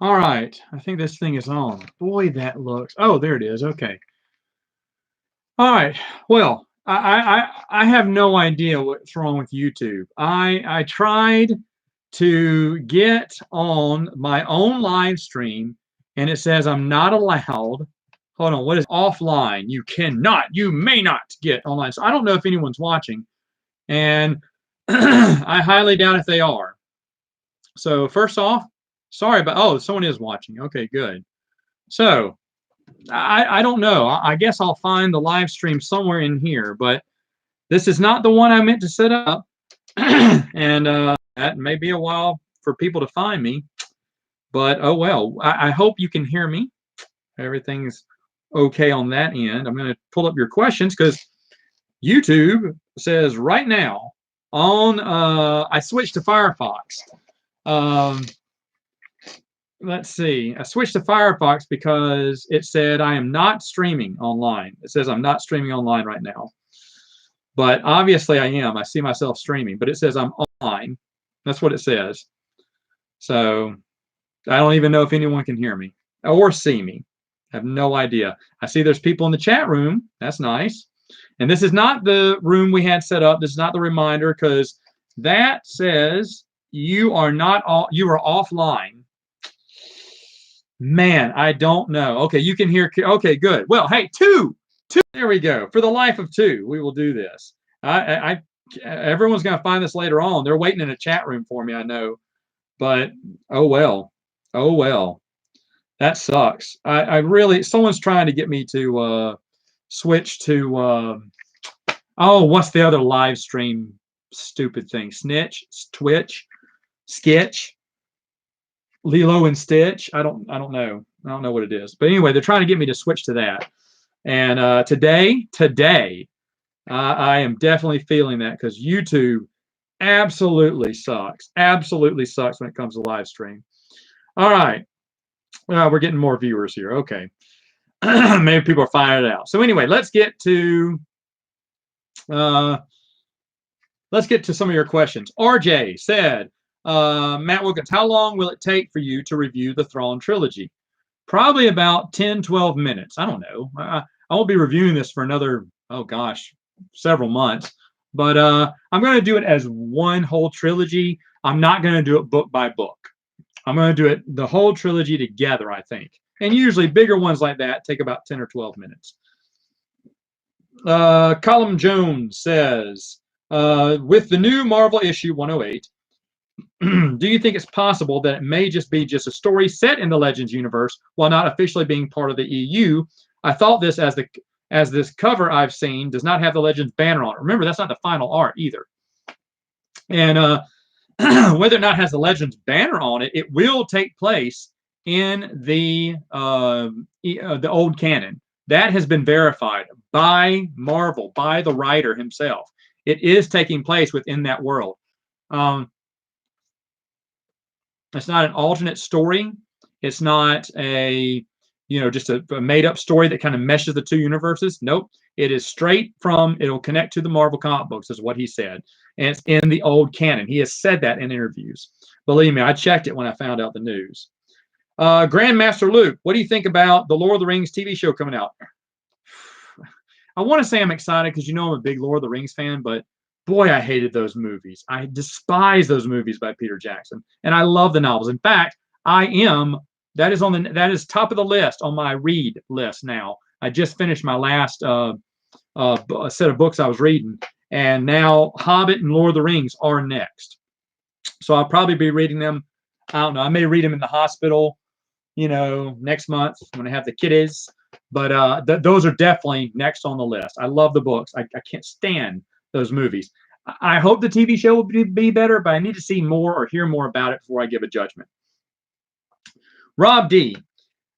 All right, I think this thing is on. Boy, that looks. Oh, there it is. Okay. All right. Well, I have no idea what's wrong with YouTube. I tried to get on my own live stream, and it says I'm not allowed. Hold on. What is offline? You cannot. You may not get online. So I don't know if anyone's watching, and I highly doubt if they are. So first off, sorry, but oh, someone is watching. Okay, good. So I don't know. I guess I'll find the live stream somewhere in here, but this is not the one I meant to set up, and that may be a while for people to find me. But oh well. I hope you can hear me. Everything's okay on that end. I'm going to pull up your questions because YouTube says right now on. I switched to Firefox. Um, let's see. I switched to Firefox because it said I am not streaming online. It says I'm not streaming online right now. But obviously I am. I see myself streaming, but it says I'm online. That's what it says. So I don't even know if anyone can hear me or see me. I have no idea. I see there's people in the chat room. That's nice. And this is not the room we had set up. This is not the reminder because that says you are not all, you are offline. Man, I don't know. Okay, you can hear. Okay, good. Well, hey, two. There we go. For the life of two, we will do this. Everyone's going to find this later on. They're waiting in a chat room for me, I know. But oh well. Oh well. That sucks. I really, someone's trying to get me to switch to, oh, what's the other live stream stupid thing? Snitch, Twitch, Sketch, Lilo and Stitch. I don't know. I don't know what it is. But anyway, they're trying to get me to switch to that. And today, I am definitely feeling that because YouTube absolutely sucks. Absolutely sucks when it comes to live stream. All right. Well, we're getting more viewers here. Okay. Maybe people are finding it out. So anyway, let's get to some of your questions. RJ said, Matt Wilkins, how long will it take for you to review the Thrawn trilogy? Probably about 10, 12 minutes. I don't know. I won't be reviewing this for another, oh gosh, several months. But I'm going to do it as one whole trilogy. I'm not going to do it book by book. I'm going to do it the whole trilogy together, I think. And usually bigger ones like that take about 10 or 12 minutes. Colum Jones says, with the new Marvel issue 108, do you think it's possible that it may just be a story set in the Legends universe while not officially being part of the EU? I thought this as this cover I've seen does not have the Legends banner on it. Remember, that's not the final art either. And whether or not it has the Legends banner on it, it will take place in the old canon. That has been verified by Marvel, by the writer himself. It is taking place within that world. It's not an alternate story. It's not just a made-up story that kind of meshes the two universes. Nope. It is straight from, it'll connect to the Marvel comic books, is what he said. And it's in the old canon. He has said that in interviews. Believe me, I checked it when I found out the news. Grandmaster Luke, what do you think about the Lord of the Rings TV show coming out? I want to say I'm excited because I'm a big Lord of the Rings fan, but boy, I hated those movies. I despise those movies by Peter Jackson, and I love the novels. In fact, that is top of the list on my read list now. I just finished my last set of books I was reading, and now Hobbit and Lord of the Rings are next. So I'll probably be reading them. I don't know. I may read them in the hospital, next month when I have the kiddies. But those are definitely next on the list. I love the books. I can't stand those movies. I hope the TV show will be better, but I need to see more or hear more about it before I give a judgment. Rob D.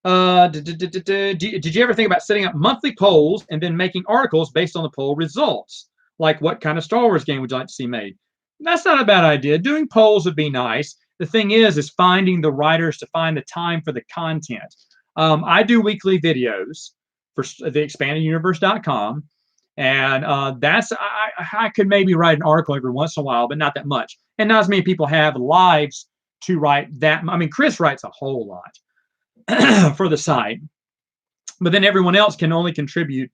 Did you ever think about setting up monthly polls and then making articles based on the poll results? Like what kind of Star Wars game would you like to see made? That's not a bad idea. Doing polls would be nice. The thing is finding the writers to find the time for the content. I do weekly videos for the expandeduniverse.com. And I could maybe write an article every once in a while, but not that much. And not as many people have lives to write that. I mean, Chris writes a whole lot for the site, but then everyone else can only contribute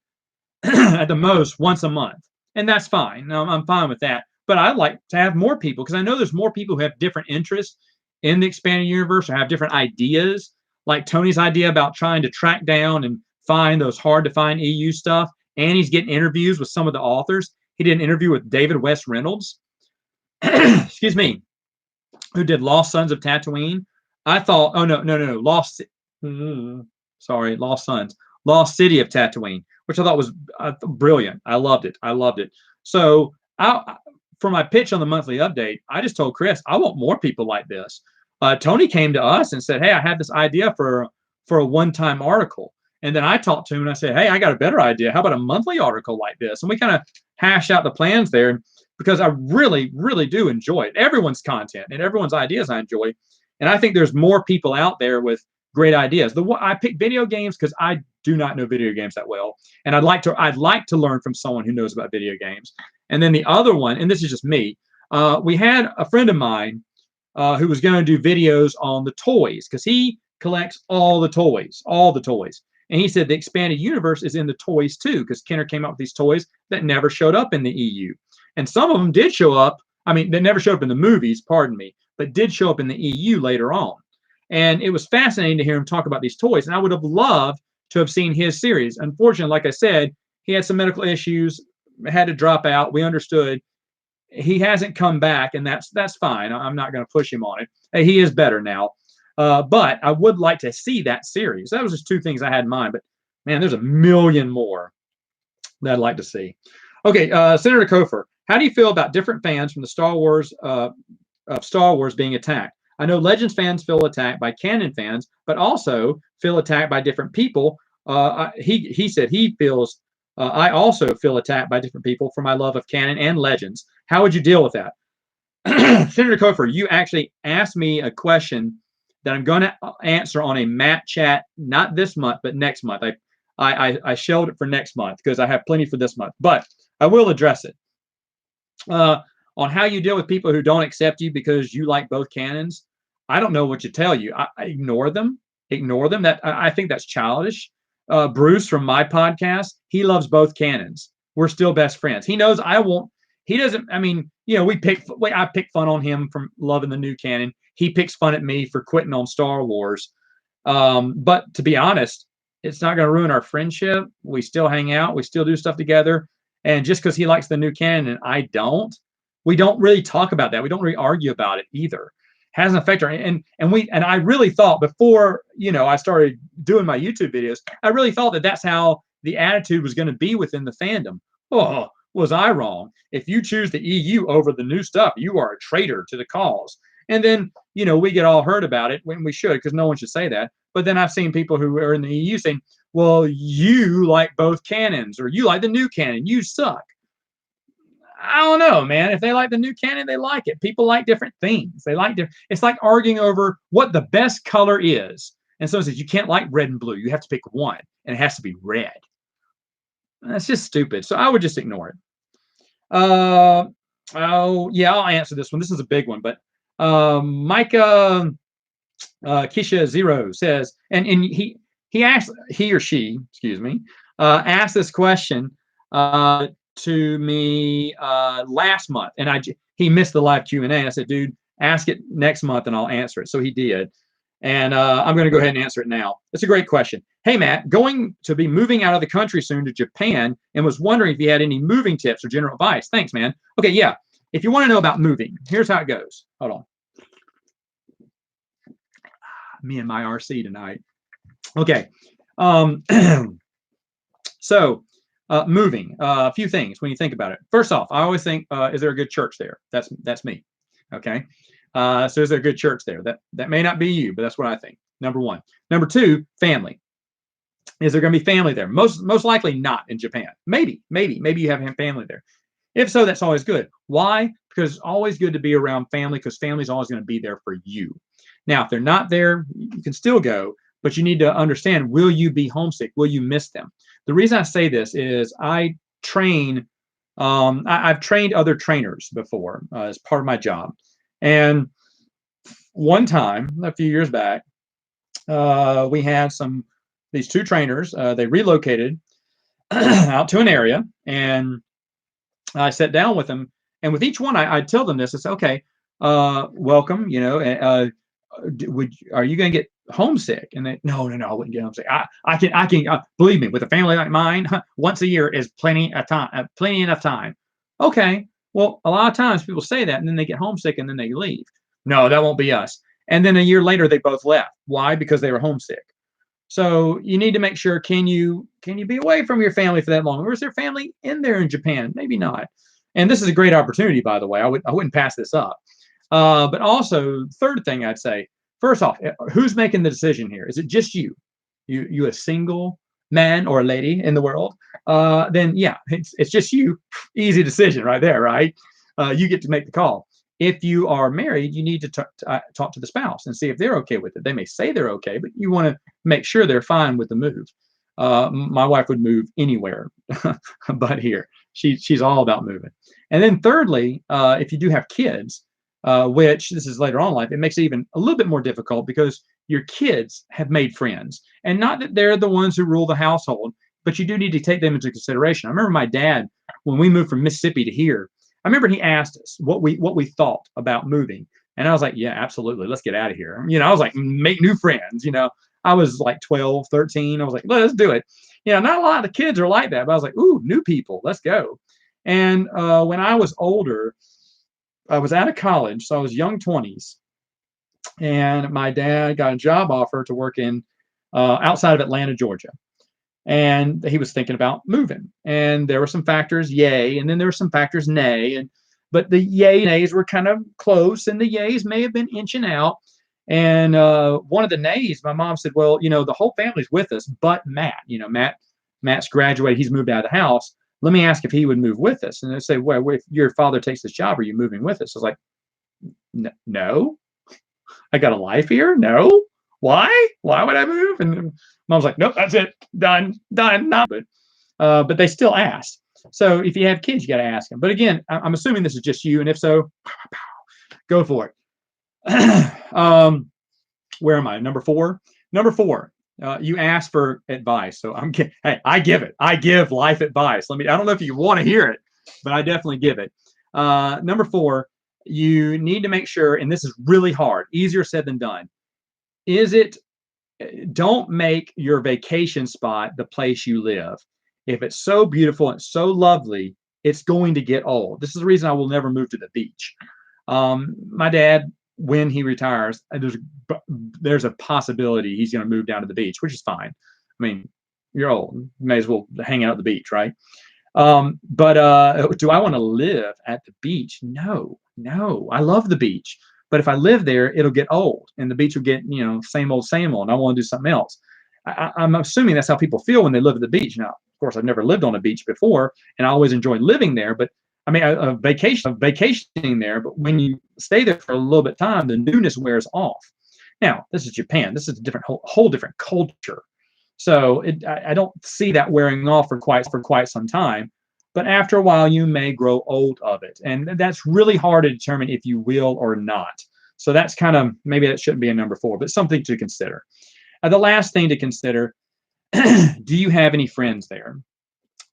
at the most once a month, and that's fine. I'm fine with that. But I'd like to have more people because I know there's more people who have different interests in the expanded universe or have different ideas, like Tony's idea about trying to track down and find those hard to find EU stuff. And he's getting interviews with some of the authors. He did an interview with David West Reynolds, excuse me, who did Lost Sons of Tatooine. I thought, oh no, Lost, Lost Sons, Lost City of Tatooine, which I thought was brilliant. I loved it. So for my pitch on the monthly update, I just told Chris, I want more people like this. Tony came to us and said, hey, I have this idea for a one-time article. And then I talked to him and I said, hey, I got a better idea. How about a monthly article like this? And we kind of hash out the plans there because I really, really do enjoy it. Everyone's content and everyone's ideas I enjoy. And I think there's more people out there with great ideas. I picked video games because I do not know video games that well. And I'd like to learn from someone who knows about video games. And then the other one, and this is just me, we had a friend of mine who was going to do videos on the toys because he collects all the toys. And he said the expanded universe is in the toys too, because Kenner came out with these toys that never showed up in the EU. And some of them did show up. I mean, they never showed up in the movies, pardon me, but did show up in the EU later on. And it was fascinating to hear him talk about these toys. And I would have loved to have seen his series. Unfortunately, like I said, he had some medical issues, had to drop out. We understood. He hasn't come back, and that's fine. I'm not going to push him on it. He is better now. But I would like to see that series. That was just two things I had in mind. But, man, there's a million more that I'd like to see. Okay, Senator Kofer, how do you feel about different fans from the Star Wars being attacked? I know Legends fans feel attacked by Canon fans, but also feel attacked by different people. He said he feels, I also feel attacked by different people for my love of Canon and Legends. How would you deal with that? Senator Kofer, you actually asked me a question that I'm going to answer on a Matt chat, not this month, but next month. I shelved it for next month because I have plenty for this month, but I will address it. On how you deal with people who don't accept you because you like both canons, I don't know what to tell you. I ignore them. I think that's childish. Bruce from my podcast, he loves both canons. We're still best friends. He knows I won't. He doesn't. I mean, I pick fun on him from loving the new canon. He picks fun at me for quitting on Star Wars. But to be honest, it's not going to ruin our friendship. We still hang out. We still do stuff together. And just because he likes the new canon and I don't, we don't really talk about that. We don't really argue about it either. Has an effect on, and I really thought before I started doing my YouTube videos, I really thought that that's how the attitude was going to be within the fandom. Oh, was I wrong? If you choose the EU over the new stuff, you are a traitor to the cause. And then we get all hurt about it when we should, because no one should say that. But then I've seen people who are in the EU saying, "Well, you like both canons, or you like the new canon. You suck." I don't know, man. If they like the new canon, they like it. People like different things. They like different. It's like arguing over what the best color is. And someone says you can't like red and blue. You have to pick one, and it has to be red. That's just stupid. So I would just ignore it. Oh yeah, I'll answer this one. This is a big one, but Micah Kisha Zero says, and he or she, excuse me, asked this question to me last month, and he missed the live Q&A. And I said, dude, ask it next month and I'll answer it. So he did. And I'm going to go ahead and answer it now. It's a great question. Hey, Matt, going to be moving out of the country soon to Japan and was wondering if you had any moving tips or general advice. Thanks, man. Okay, yeah. If you want to know about moving, here's how it goes. Hold on. Me and my RC tonight. Okay. So moving, a few things when you think about it. First off, I always think, is there a good church there? That's me. Okay. So is there a good church there? That may not be you, but that's what I think. Number one. Number two, family. Is there going to be family there? Most likely not in Japan. Maybe you have family there. If so, that's always good. Why? Because it's always good to be around family, because family's always going to be there for you. Now, if they're not there, you can still go, but you need to understand, will you be homesick? Will you miss them? The reason I say this is I train, I've trained other trainers before as part of my job. And one time a few years back, we had these two trainers. They relocated out to an area, and I sat down with them, and with each one, I tell them this. I say, okay, welcome. Are you going to get homesick? And they, no, I wouldn't get homesick. I can believe me, with a family like mine, once a year is plenty enough time. Okay, well, a lot of times people say that, and then they get homesick, and then they leave. No, that won't be us. And then a year later, they both left. Why? Because they were homesick. So you need to make sure, can you be away from your family for that long? Or is there family in there in Japan? Maybe not. And this is a great opportunity, by the way. I wouldn't pass this up. But also, third thing I'd say, first off, who's making the decision here? Is it just you? You a single man or a lady in the world? Then yeah, it's just you. Easy decision right there, right? You get to make the call. If you are married, you need to talk to the spouse and see if they're okay with it. They may say they're okay, but you want to make sure they're fine with the move. My wife would move anywhere, but here she's all about moving. And then thirdly, if you do have kids, which this is later on in life, it makes it even a little bit more difficult because your kids have made friends, and not that they're the ones who rule the household, but you do need to take them into consideration. I remember my dad, when we moved from Mississippi to here, I remember he asked us what we thought about moving. And I was like, yeah, absolutely. Let's get out of here. I was like, make new friends. I was like 12, 13. I was like, let's do it. Not a lot of the kids are like that, but I was like, ooh, new people, let's go. And when I was older, I was out of college, so I was young 20s. And my dad got a job offer to work in outside of Atlanta, Georgia. And he was thinking about moving. And there were some factors, yay, and then there were some factors, nay. But the yay and nays were kind of close, and the yays may have been inching out. And one of the nays, my mom said, well, the whole family's with us, but Matt. Matt's graduated. He's moved out of the house. Let me ask if he would move with us. And they say, well, if your father takes this job, are you moving with us? I was like, no. I got a life here? No. Why? Why would I move? And mom's like, nope, that's it. Done. Not. But they still asked. So if you have kids, you got to ask them. But again, I'm assuming this is just you. And if so, go for it. Where am I? Number four. You ask for advice. So I give it. I give life advice. I don't know if you want to hear it, but I definitely give it. Number 4, you need to make sure, and this is really hard, easier said than done. Don't make your vacation spot the place you live. If it's so beautiful and so lovely, it's going to get old. This is the reason I will never move to the beach. My dad, when he retires, there's a possibility he's going to move down to the beach, which is fine. I mean, you're old, you may as well hang out at the beach, right? But do I want to live at the beach? No. I love the beach, but if I live there, it'll get old, and the beach will get same old, and I want to do something else. I'm assuming that's how people feel when they live at the beach. Now, of course, I've never lived on a beach before, and I always enjoy living there. But I mean, vacationing there. But when you stay there for a little bit of time, the newness wears off. Now, this is Japan. This is a different whole different culture. So I don't see that wearing off for quite some time. But after a while, you may grow old of it, and that's really hard to determine if you will or not. So that's kind of, maybe that shouldn't be a number 4, but something to consider. The last thing to consider, do you have any friends there?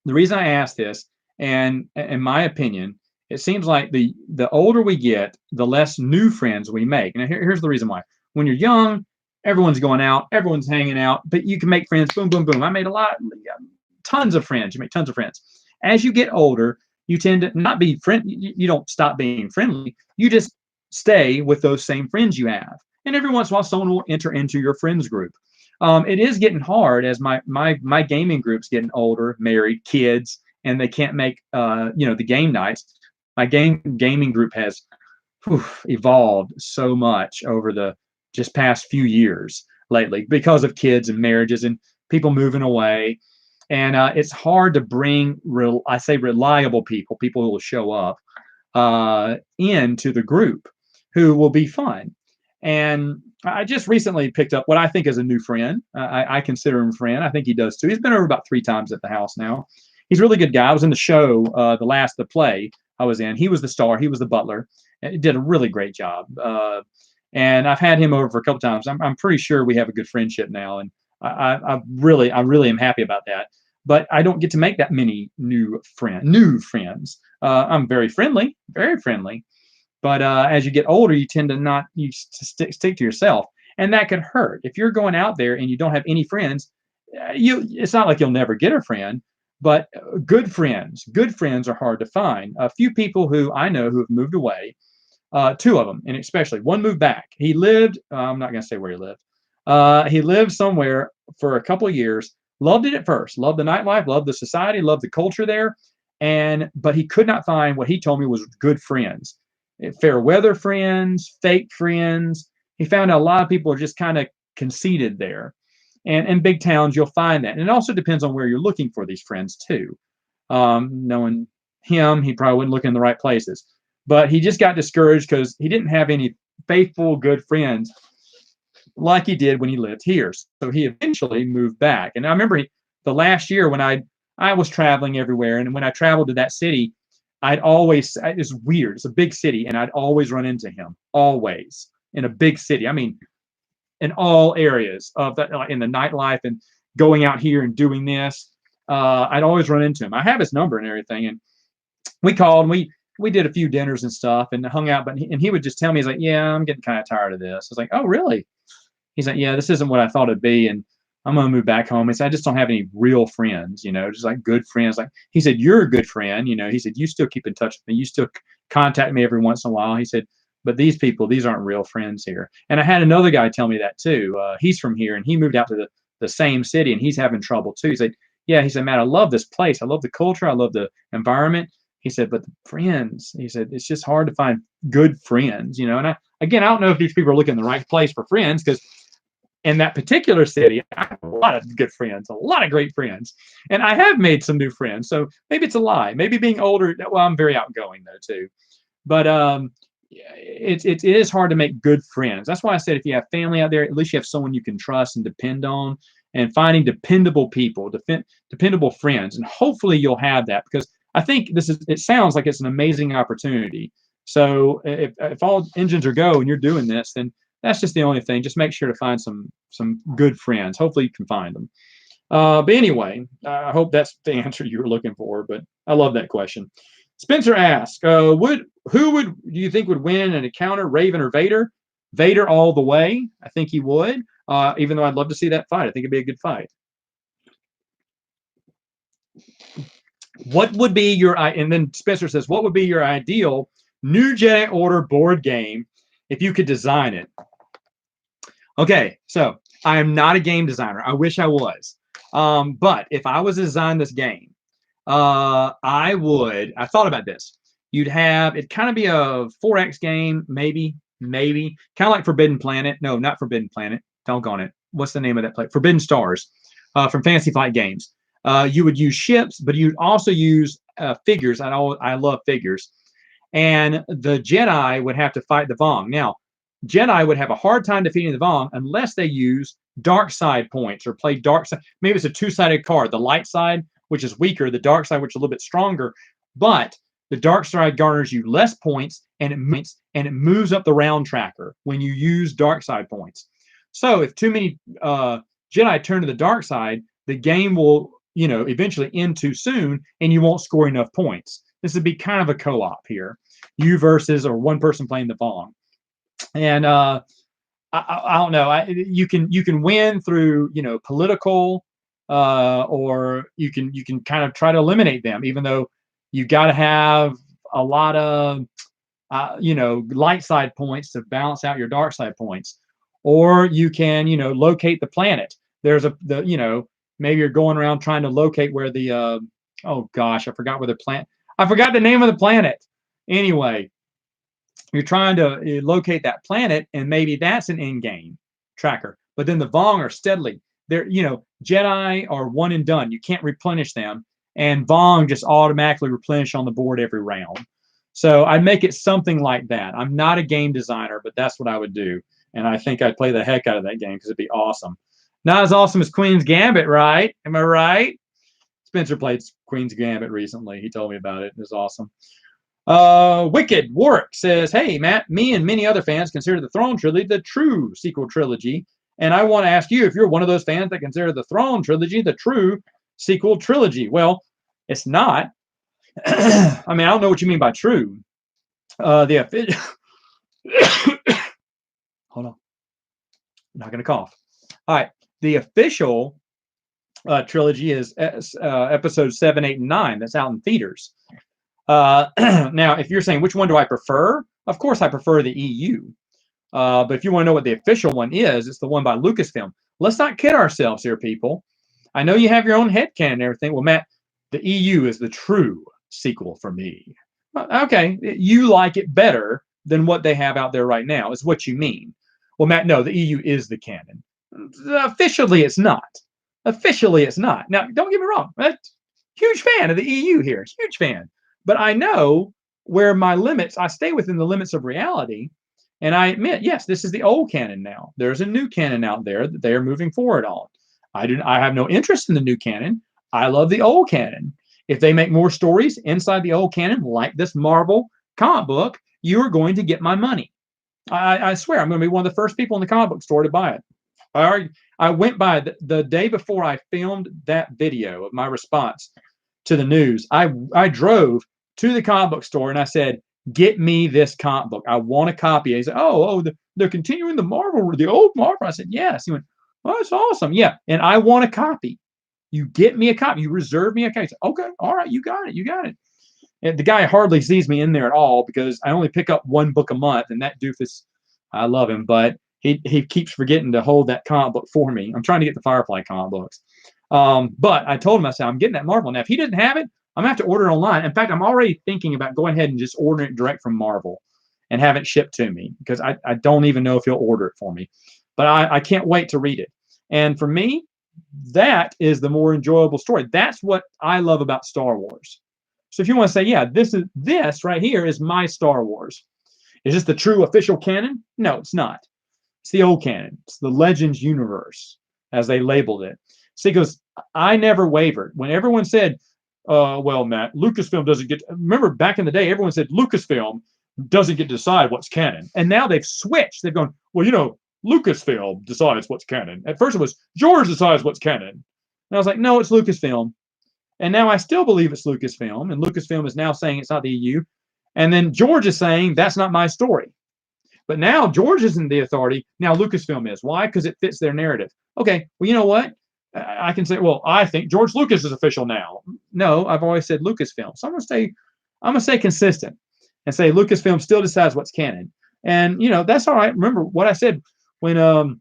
The reason I ask this, and in my opinion, it seems like the older we get, the less new friends we make. And here's the reason why. When you're young, everyone's going out, everyone's hanging out, but you can make friends, boom, boom, boom. I made tons of friends. You make tons of friends. As you get older, you tend to not be you don't stop being friendly. You just stay with those same friends you have. And every once in a while, someone will enter into your friends group. It is getting hard as my gaming group's getting older, married, kids, and they can't make the game nights. My gaming group has evolved so much over the just past few years lately because of kids and marriages and people moving away. And it's hard to bring reliable people who will show up into the group who will be fun. And I just recently picked up what I think is a new friend. I consider him a friend. I think he does too. He's been over about 3 times at the house now. He's a really good guy. I was in the show, the play I was in. He was the star. He was the butler. He did a really great job. And I've had him over for a couple times. I'm pretty sure we have a good friendship now, and I really am happy about that. But I don't get to make that many new friends. I'm very friendly, but as you get older, you tend to not stick to yourself, and that could hurt. If you're going out there and you don't have any friends, it's not like you'll never get a friend, but good friends are hard to find. A few people who I know who have moved away, two of them, and especially one moved back. He lived. I'm not going to say where he lived. He lived somewhere for a couple of years. Loved it at first. Loved the nightlife. Loved the society. Loved the culture there. But he could not find what he told me was good friends, fair weather friends, fake friends. He found out a lot of people are just kind of conceited there. And in big towns, you'll find that. And it also depends on where you're looking for these friends too. Knowing him, he probably wouldn't look in the right places. But he just got discouraged because he didn't have any faithful, good friends like he did when he lived here. So he eventually moved back. And I remember the last year when I was traveling everywhere, and when I traveled to that city, it's weird. It's a big city, and I'd always run into him, always, in a big city. I mean, in all areas of that, in the nightlife and going out here and doing this, I'd always run into him. I have his number and everything, and we called, and we did a few dinners and stuff and hung out, and he would just tell me, he's like, yeah, I'm getting kind of tired of this. I was like, oh, really? He's like, yeah, this isn't what I thought it'd be, and I'm going to move back home. He said, I just don't have any real friends, just like good friends. Like, he said, you're a good friend. He said, you still keep in touch with me. You still contact me every once in a while. He said, but these aren't real friends here. And I had another guy tell me that too. He's from here, and he moved out to the same city, and he's having trouble too. He said, yeah, he said, Matt, I love this place. I love the culture. I love the environment. He said, but the friends, he said, it's just hard to find good friends, And I don't know if these people are looking in the right place for friends, because in that particular city, I have a lot of good friends, a lot of great friends, and I have made some new friends. So maybe it's a lie. Maybe being older. Well, I'm very outgoing though too, but it is hard to make good friends. That's why I said if you have family out there, at least you have someone you can trust and depend on, and finding dependable people, dependable friends, and hopefully you'll have that, because I think it sounds like it's an amazing opportunity. So if all engines are go and you're doing this, then that's just the only thing. Just make sure to find some good friends. Hopefully you can find them. But anyway, I hope that's the answer you were looking for. But I love that question. Spencer asks, who do you think would win in an encounter, Raven or Vader? Vader all the way. I think he would. Even though I'd love to see that fight. I think it'd be a good fight. What would be your, and then Spencer says, what would be your ideal new Jedi Order board game if you could design it? Okay, so I am not a game designer. I wish I was. But if I was to design this game, I thought about this. It'd kind of be a 4X game, maybe, kind of like Forbidden Planet. No, not Forbidden Planet. Doggone it. What's the name of that play? Forbidden Stars, from Fantasy Flight Games. You would use ships, but you'd also use figures. I love figures. And the Jedi would have to fight the Vong. Now, Jedi would have a hard time defeating the Vong unless they use dark side points or play dark side. Maybe it's a two-sided card. The light side, which is weaker, the dark side, which is a little bit stronger. But the dark side garners you less points, and it moves up the round tracker when you use dark side points. So if too many Jedi turn to the dark side, the game will eventually end too soon, and you won't score enough points. This would be kind of a co-op here, you versus or one person playing the Vong. And I don't know. You can win through political, or you can kind of try to eliminate them, even though you got to have a lot of light side points to balance out your dark side points. Or you can locate the planet. There's maybe you're going around trying to locate where the oh gosh, I forgot the name of the planet. Anyway, you're trying to locate that planet, and maybe that's an in-game tracker. But then the Vong are steadily. Jedi are one and done. You can't replenish them, and Vong just automatically replenish on the board every round. So I'd make it something like that. I'm not a game designer, but that's what I would do, and I think I'd play the heck out of that game because it'd be awesome. Not as awesome as Queen's Gambit, right? Am I right? Spencer played Queen's Gambit recently. He told me about it. It was awesome. Wicked Warwick says, "Hey Matt, me and many other fans consider the Throne trilogy the true sequel trilogy, and I want to ask you if you're one of those fans that consider the Throne trilogy the true sequel trilogy." Well, it's not. I mean, I don't know what you mean by true. The official. Hold on, I'm not gonna cough. All right, the official trilogy is episodes 7, 8, and 9. That's out in theaters. Now, if you're saying which one do I prefer, of course I prefer the EU. But if you want to know what the official one is, it's the one by Lucasfilm. Let's not kid ourselves here, people. I know you have your own headcanon and everything. Well, Matt, the EU is the true sequel for me. Okay, you like it better than what they have out there right now, is what you mean. Well, Matt, no, the EU is the canon. Officially, it's not. Officially, it's not. Now, don't get me wrong. Huge fan of the EU here. Huge fan. But I know where my limits, I stay within the limits of reality. And I admit, yes, this is the old canon now. There's a new canon out there that they are moving forward on. I have no interest in the new canon. I love the old canon. If they make more stories inside the old canon, like this Marvel comic book, you are going to get my money. I swear, I'm going to be one of the first people in the comic book store to buy it. I went by the day before I filmed that video of my response to the news. I drove to the comic book store and I said, "Get me this comic book. I want a copy." He said, they're continuing the old Marvel." I said, "Yes." He went, "Oh, that's awesome. Yeah. And I want a copy. You get me a copy. You reserve me a copy." I said, "Okay. All right. You got it. You got it." And the guy hardly sees me in there at all because I only pick up one book a month. And that doofus, I love him, but he keeps forgetting to hold that comic book for me. I'm trying to get the Firefly comic books. But I told him, I said, "I'm getting that Marvel." Now, if he doesn't have it, I'm going to have to order it online. In fact, I'm already thinking about going ahead and just ordering it direct from Marvel and have it shipped to me because I don't even know if he'll order it for me. But I can't wait to read it. And for me, that is the more enjoyable story. That's what I love about Star Wars. So if you want to say, yeah, this right here is my Star Wars. Is this the true official canon? No, it's not. It's the old canon. It's the Legends universe, as they labeled it. See, because I never wavered. When everyone said, well, Matt, Lucasfilm doesn't get... Remember, back in the day, everyone said Lucasfilm doesn't get to decide what's canon. And now they've switched. They've gone, well, Lucasfilm decides what's canon. At first it was, George decides what's canon. And I was like, no, it's Lucasfilm. And now I still believe it's Lucasfilm. And Lucasfilm is now saying it's not the EU. And then George is saying, that's not my story. But now George isn't the authority. Now Lucasfilm is. Why? Because it fits their narrative. Okay, well, you know what? I can say, well, I think George Lucas is official now. No, I've always said Lucasfilm. So I'm gonna stay consistent and say Lucasfilm still decides what's canon. And that's all right. Remember what I said when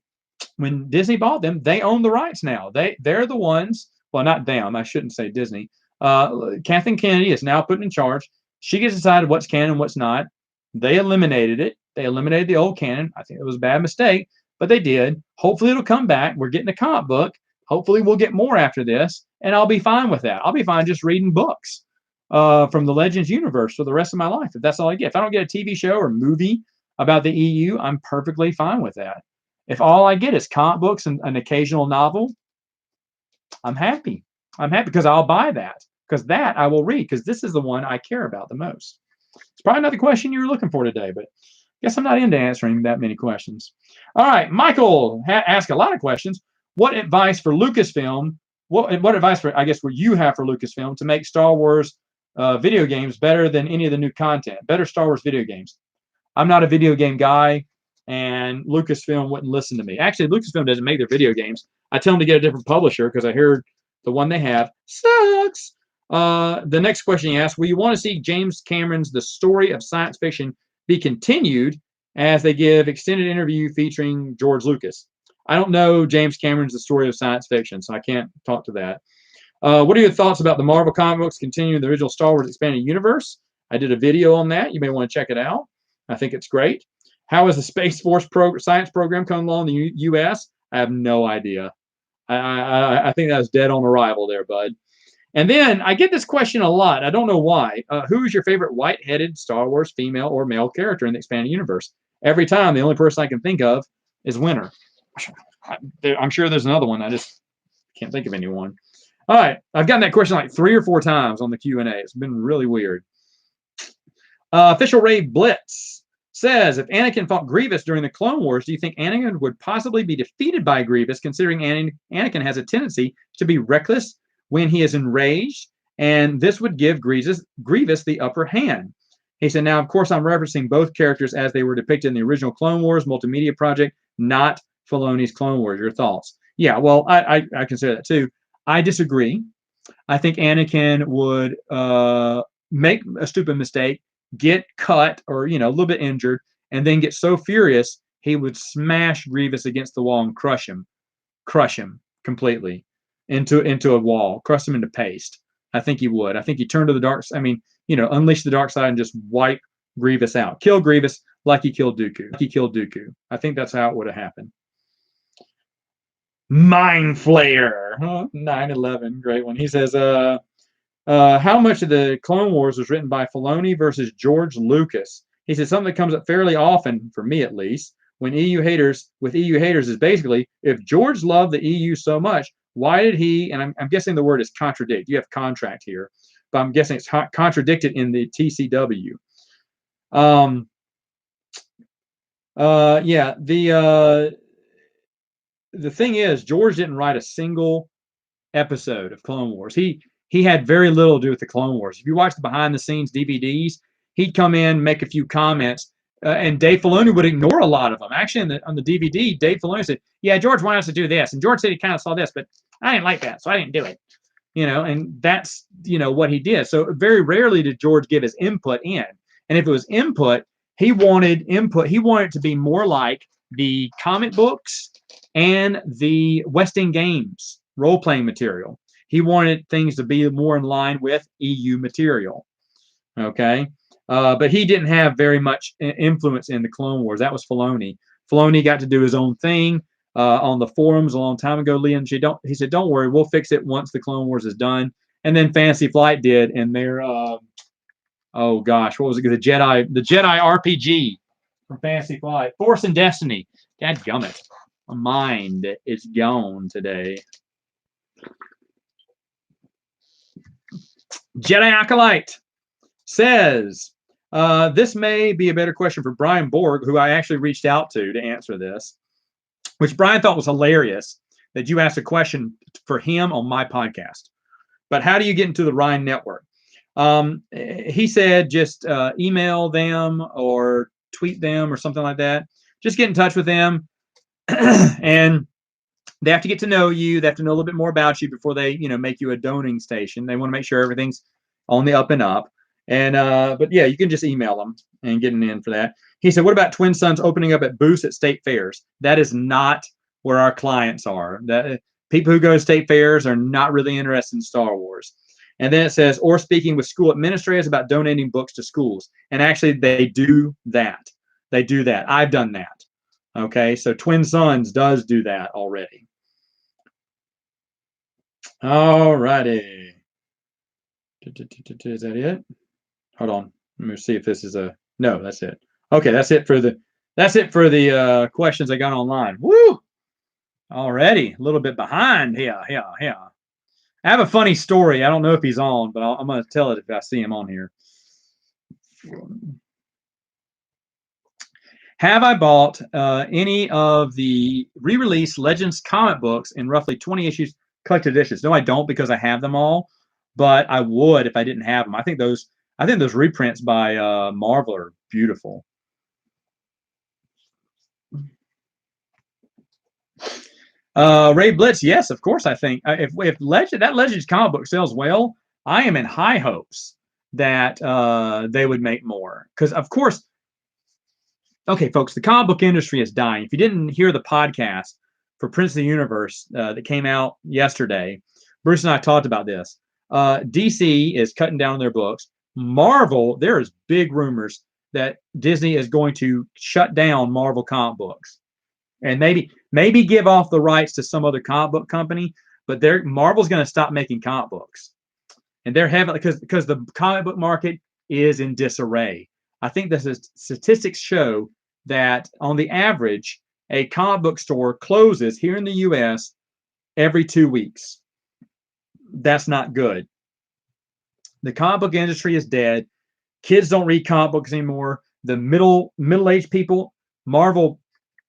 Disney bought them, they own the rights now. They're the ones. Well, not them. I shouldn't say Disney. Kathleen Kennedy is now put in charge. She gets decided what's canon, what's not. They eliminated it. They eliminated the old canon. I think it was a bad mistake, but they did. Hopefully it'll come back. We're getting a comic book. Hopefully we'll get more after this, and I'll be fine with that. I'll be fine just reading books from the Legends universe for the rest of my life, if that's all I get. If I don't get a TV show or movie about the EU, I'm perfectly fine with that. If all I get is comic books and an occasional novel, I'm happy. I'm happy because I'll buy that, because that I will read, because this is the one I care about the most. It's probably not the question you were looking for today, but I guess I'm not into answering that many questions. All right, Michael asked a lot of questions. What advice for Lucasfilm? What advice for would you have for Lucasfilm to make Star Wars video games better than any of the new content? Better Star Wars video games. I'm not a video game guy, and Lucasfilm wouldn't listen to me. Actually, Lucasfilm doesn't make their video games. I tell them to get a different publisher because I heard the one they have sucks. The next question he asked, will you want to see James Cameron's The Story of Science Fiction be continued as they give extended interview featuring George Lucas? I don't know James Cameron's The Story of Science Fiction, so I can't talk to that. What are your thoughts about the Marvel comic books continuing the original Star Wars expanded universe? I did a video on that. You may want to check it out. I think it's great. How is the Space Force science program coming along in the U.S.? I have no idea. I think that was dead on arrival there, bud. And then I get this question a lot. I don't know why. Who is your favorite white-headed Star Wars female or male character in the expanded universe? Every time, the only person I can think of is Winter. I'm sure there's another one. I just can't think of anyone. All right. I've gotten that question like 3 or 4 times on the Q&A. It's been really weird. Official Ray Blitz says, if Anakin fought Grievous during the Clone Wars, do you think Anakin would possibly be defeated by Grievous, considering Anakin has a tendency to be reckless when he is enraged, and this would give Grievous the upper hand? He said, now, of course, I'm referencing both characters as they were depicted in the original Clone Wars multimedia project, not Filoni's Clone Wars. Your thoughts? Yeah, well, I consider that too. I disagree. I think Anakin would make a stupid mistake, get cut or a little bit injured, and then get so furious he would smash Grievous against the wall and crush him completely into a wall, crush him into paste. I think he would. I think he turned to the dark. I mean, unleash the dark side and just wipe Grievous out, kill Grievous like he killed Dooku. I think that's how it would have happened. Mind Flayer, 9/11, great one. He says, how much of the Clone Wars was written by Filoni versus George Lucas? He says something that comes up fairly often, for me at least, with EU haters is basically, if George loved the EU so much, why did he, and I'm guessing the word is contradict. You have contract here, but I'm guessing it's contradicted in the TCW. Yeah, the thing is, George didn't write a single episode of Clone Wars. He had very little to do with the Clone Wars. If you watch the behind the scenes DVDs, he'd come in, make a few comments, and Dave Filoni would ignore a lot of them. Actually, on the DVD, Dave Filoni said, "Yeah, George wanted us to do this, and George said he kind of saw this, but I didn't like that, so I didn't do it." And that's what he did. So very rarely did George give his input in, and if it was input, he wanted input. He wanted it to be more like the comic books and the West End Games role-playing material. He wanted things to be more in line with EU material. Okay, but he didn't have very much influence in the Clone Wars. That was Filoni. Filoni got to do his own thing on the forums a long time ago. Liam, he said, "Don't worry, we'll fix it once the Clone Wars is done." And then Fantasy Flight did, and their oh gosh, what was it? The Jedi RPG from Fantasy Flight, Force and Destiny. Dadgummit, my mind is gone today. Jedi Acolyte says, this may be a better question for Brian Borg, who I actually reached out to answer this, which Brian thought was hilarious that you asked a question for him on my podcast. But how do you get into the Ryan Network? He said just email them or tweet them or something like that. Just get in touch with them. And they have to get to know you. They have to know a little bit more about you before they, make you a donating station. They want to make sure everything's on the up and up. And but yeah, you can just email them and get an in for that. He said, what about Twin Sons opening up at booths at state fairs? That is not where our clients are. That people who go to state fairs are not really interested in Star Wars. And then it says, or speaking with school administrators about donating books to schools. And actually, they do that. They do that. I've done that. Okay, so Twin Sons does do that already. All righty. Is that it? Hold on. Let me see if this is a no. That's it. Okay, that's it for the questions I got online. Woo! Already a little bit behind here. I have a funny story. I don't know if he's on, but I'm going to tell it if I see him on here. Have I bought any of the re-released Legends comic books in roughly 20 issues collected editions? No, I don't, because I have them all, but I would if I didn't have them. I think those reprints by Marvel are beautiful. Ray Blitz, yes, of course. I think if that Legends comic book sells well, I am in high hopes that they would make more. Because of course, okay, folks, the comic book industry is dying. If you didn't hear the podcast for Prince of the Universe that came out yesterday, Bruce and I talked about this. DC is cutting down their books. Marvel, there is big rumors that Disney is going to shut down Marvel comic books, and maybe give off the rights to some other comic book company. But Marvel's going to stop making comic books, and they're heavily because the comic book market is in disarray. I think the statistics show that on the average, a comic book store closes here in the U.S. every 2 weeks. That's not good. The comic book industry is dead. Kids don't read comic books anymore. The middle-aged people, Marvel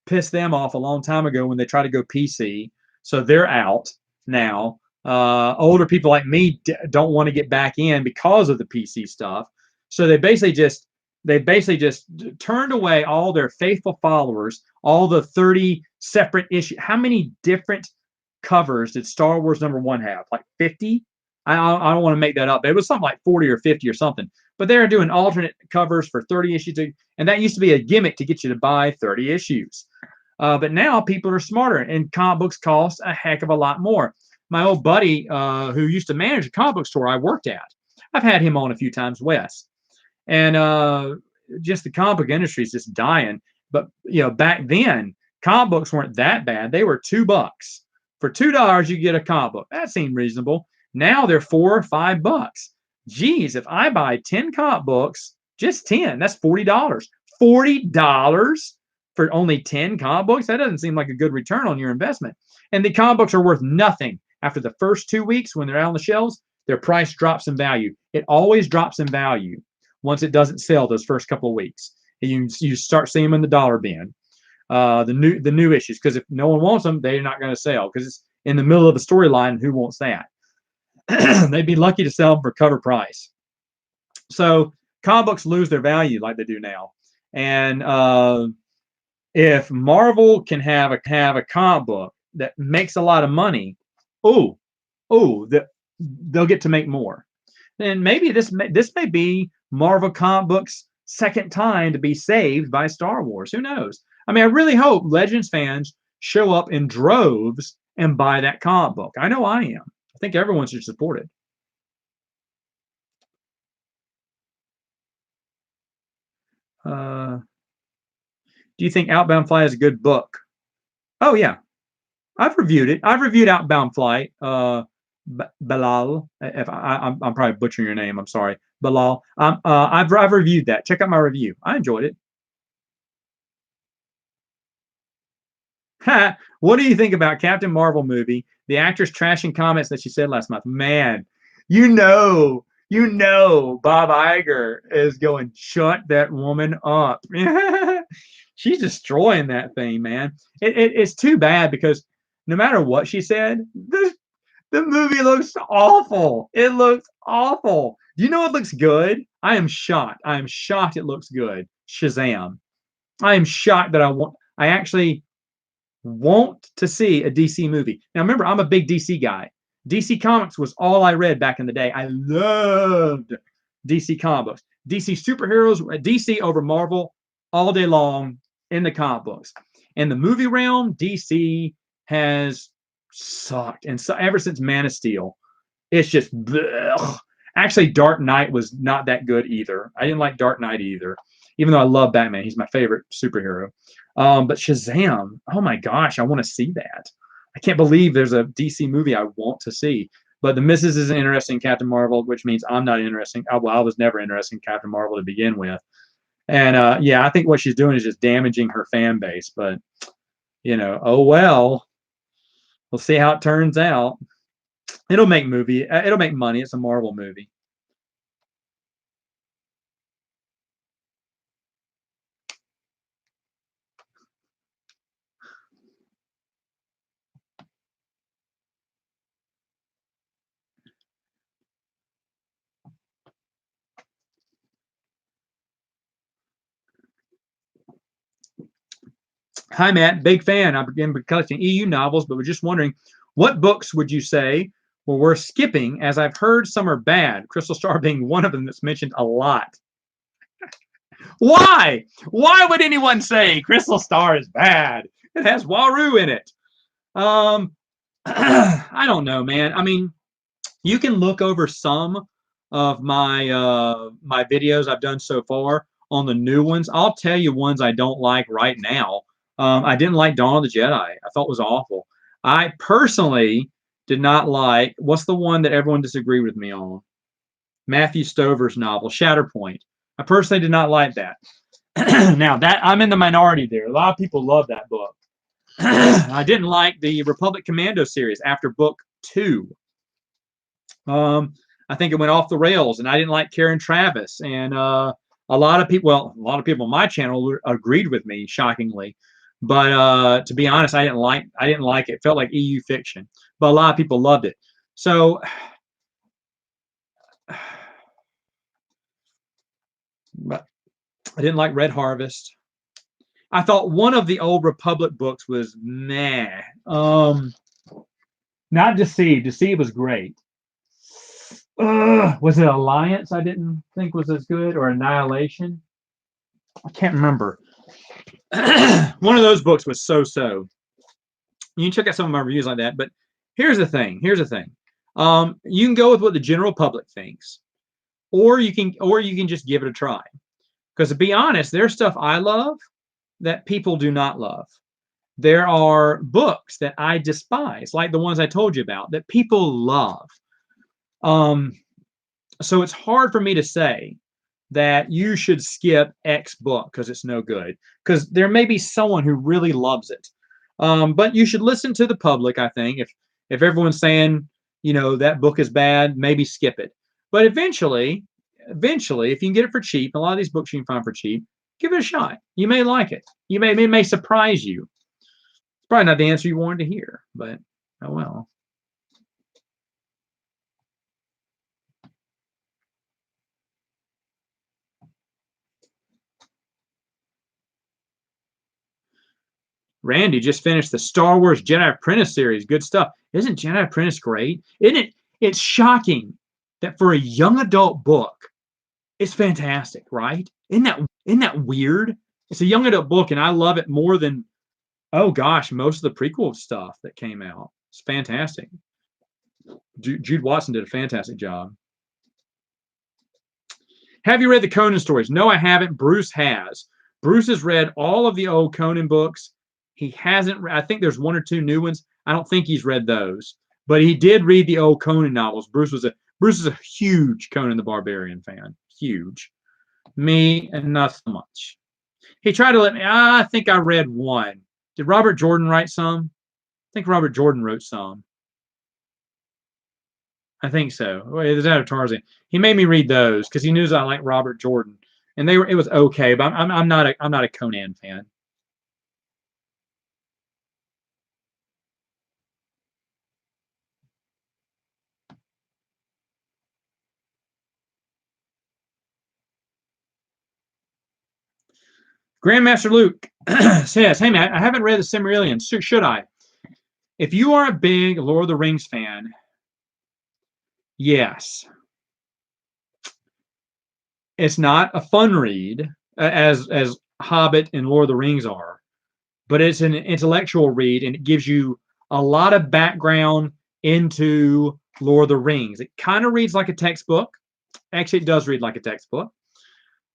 pissed them off a long time ago when they tried to go PC, so they're out now. Older people like me don't want to get back in because of the PC stuff. So they basically just turned away all their faithful followers, all the 30 separate issues. How many different covers did Star Wars #1 have? Like 50? I don't want to make that up. It was something like 40 or 50 or something. But they're doing alternate covers for 30 issues, and that used to be a gimmick to get you to buy 30 issues. But now people are smarter, and comic books cost a heck of a lot more. My old buddy, who used to manage a comic book store I worked at, I've had him on a few times, Wes, and just the comic book industry is just dying. But back then, comic books weren't that bad. They were $2. For $2, you get a comic book. That seemed reasonable. Now they're $4 or $5. Geez, if I buy 10 comic books, just 10, that's $40. $40 for only 10 comic books? That doesn't seem like a good return on your investment. And the comic books are worth nothing. After the first 2 weeks, when they're out on the shelves, their price drops in value. It always drops in value once it doesn't sell those first couple of weeks. You start seeing them in the dollar bin, the new issues, because if no one wants them, they're not going to sell because it's in the middle of a storyline. Who wants that? They'd be lucky to sell them for cover price. So comic books lose their value like they do now. And if Marvel can have a comic book that makes a lot of money, they'll get to make more. And maybe this may be Marvel comic books' second time to be saved by Star Wars. Who knows? I mean, I really hope Legends fans show up in droves and buy that comic book. I know I am. I think everyone should support it. Do you think Outbound Flight is a good book? Oh yeah, I've reviewed it. I've reviewed Outbound Flight. Bilal, if I'm probably butchering your name. I'm sorry, Bilal. I've reviewed that. Check out my review. I enjoyed it. What do you think about Captain Marvel movie? The actress trashing comments that she said last month. Man, Bob Iger is going, shut that woman up. She's destroying that thing, man. It's too bad because no matter what she said, the movie looks awful. It looks awful. Do you know it looks good? I am shocked. I am shocked it looks good. Shazam. I am shocked that I actually want to see a DC movie. Now remember, I'm a big DC guy. DC Comics was all I read back in the day. I loved DC comic books. DC superheroes, DC over Marvel all day long in the comic books. In the movie realm, DC has sucked. And so ever since Man of Steel, it's just bleh. Actually, Dark Knight was not that good either. I didn't like Dark Knight either, even though I love Batman. He's my favorite superhero. But Shazam, oh my gosh, I want to see that. I can't believe there's a DC movie I want to see. But the missus isn't interested in Captain Marvel, which means I'm not interested. I was never interested in Captain Marvel to begin with. And yeah, I think what she's doing is just damaging her fan base. But oh well. We'll see how it turns out. It'll make money. It's a Marvel movie. Hi, Matt. Big fan. I've been collecting EU novels, but was just wondering, what books would you say were worth skipping, as I've heard some are bad, Crystal Star being one of them that's mentioned a lot. Why? Why would anyone say Crystal Star is bad? It has Waru in it. I don't know, man. I mean, you can look over some of my videos I've done so far on the new ones. I'll tell you ones I don't like right now. I didn't like Dawn of the Jedi. I thought it was awful. I personally did not like, what's the one that everyone disagreed with me on? Matthew Stover's novel, Shatterpoint. I personally did not like that. Now that I'm in the minority there. A lot of people love that book. I didn't like the Republic Commando series after book 2. I I think it went off the rails, and I didn't like Karen Travis. And a lot of people, well, a lot of people on my channel agreed with me, shockingly. But to be honest, I didn't like it. It felt like EU fiction, but a lot of people loved it. So but I didn't like Red Harvest. I thought one of the Old Republic books was meh. Not Deceived. Deceived was great. Was it Alliance? I didn't think was as good, or Annihilation. I can't remember. One of those books was so-so. You can check out some of my reviews like that. But here's the thing. You can go with what the general public thinks, or you can just give it a try. Because to be honest, there's stuff I love that people do not love. There are books that I despise, like the ones I told you about, that people love. So it's hard for me to say that you should skip X book because it's no good, because there may be someone who really loves it. But you should listen to the public, I think. If everyone's saying, that book is bad, maybe skip it. But eventually, if you can get it for cheap, a lot of these books you can find for cheap, give it a shot. You may like it. It may surprise you. It's probably not the answer you wanted to hear, but oh well. Randy just finished the Star Wars Jedi Apprentice series. Good stuff. Isn't Jedi Apprentice great? Isn't it? It's shocking that for a young adult book, it's fantastic, right? Isn't that weird? It's a young adult book, and I love it more than, oh gosh, most of the prequel stuff that came out. It's fantastic. Jude Watson did a fantastic job. Have you read the Conan stories? No, I haven't. Bruce has. Bruce has read all of the old Conan books. He hasn't. I think there's one or two new ones. I don't think he's read those, but he did read the old Conan novels. Bruce is a huge Conan the Barbarian fan. Huge. Me, and not so much. He tried to let me. I think I read one. Did Robert Jordan write some? I think Robert Jordan wrote some. I think so. Well, it was out of Tarzan. He made me read those because he knew I liked Robert Jordan, and it was okay. But I'm not a Conan fan. Grandmaster Luke says, "Hey man, I haven't read the Silmarillion. Should I? If you are a big Lord of the Rings fan, yes. It's not a fun read as Hobbit and Lord of the Rings are, but it's an intellectual read, and it gives you a lot of background into Lord of the Rings. It kind of reads like a textbook. Actually, it does read like a textbook,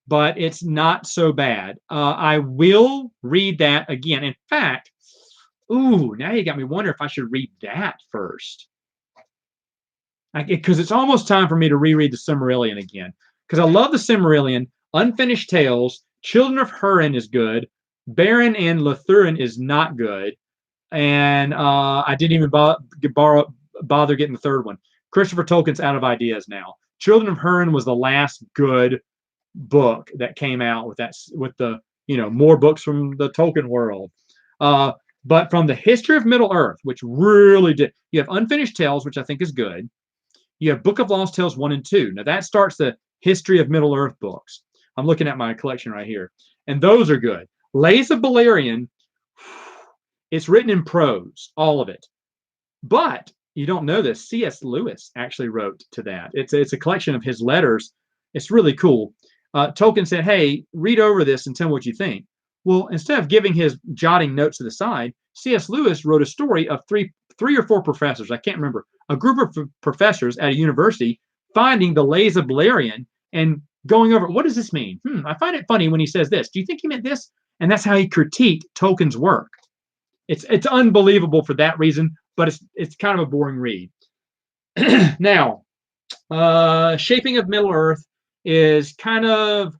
but it's not so bad. I will read that again. In fact, now you got me wondering if I should read that first. Because it's almost time for me to reread the Silmarillion again. Because I love the Silmarillion. Unfinished Tales, Children of Húrin is good. Beren and Lothurin is not good. And I didn't even bother getting the third one. Christopher Tolkien's out of ideas now. Children of Húrin was the last good book that came out with the more books from the Tolkien world. But from the History of Middle Earth, which really did, you have Unfinished Tales, which I think is good. You have Book of Lost Tales 1 and 2. Now that starts the History of Middle Earth books. I'm looking at my collection right here, and those are good. Lays of Beleriand, it's written in prose, all of it. But you don't know this. C.S. Lewis actually wrote to that. It's a collection of his letters. It's really cool. Tolkien said, "Hey, read over this and tell me what you think." Well, instead of giving his jotting notes to the side, C.S. Lewis wrote a story of three or four professors. I can't remember. A group of professors at a university finding the Lays of Beleriand and going over, what does this mean? I find it funny when he says this. Do you think he meant this? And that's how he critiqued Tolkien's work. It's unbelievable for that reason, but it's kind of a boring read. Now, Shaping of Middle Earth is kind of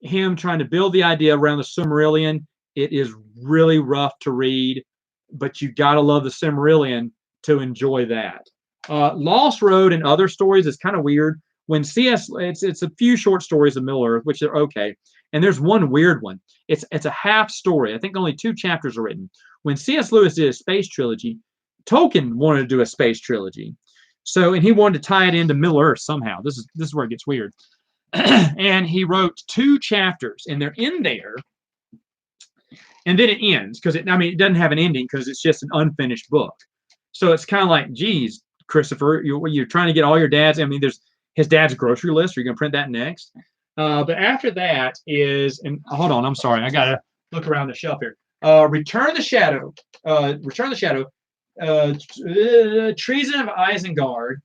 him trying to build the idea around the Silmarillion. It is really rough to read, but you gotta love the Silmarillion to enjoy that. Lost Road and other stories is kind of weird. When C.S. It's a few short stories of Middle Earth, which are okay, and there's one weird one. It's a half story. I think only 2 chapters are written. When C.S. Lewis did a space trilogy, Tolkien wanted to do a space trilogy, so and he wanted to tie it into Middle Earth somehow. This is where it gets weird. And he wrote 2 chapters, and they're in there, and then it ends because it doesn't have an ending because it's just an unfinished book. So it's kind of like, geez, Christopher, you're trying to get all your dad's. There's his dad's grocery list. Are you going to print that next? But after that is, and hold on, I'm sorry, I gotta look around the shelf here. Return of the Shadow, Treason of Isengard,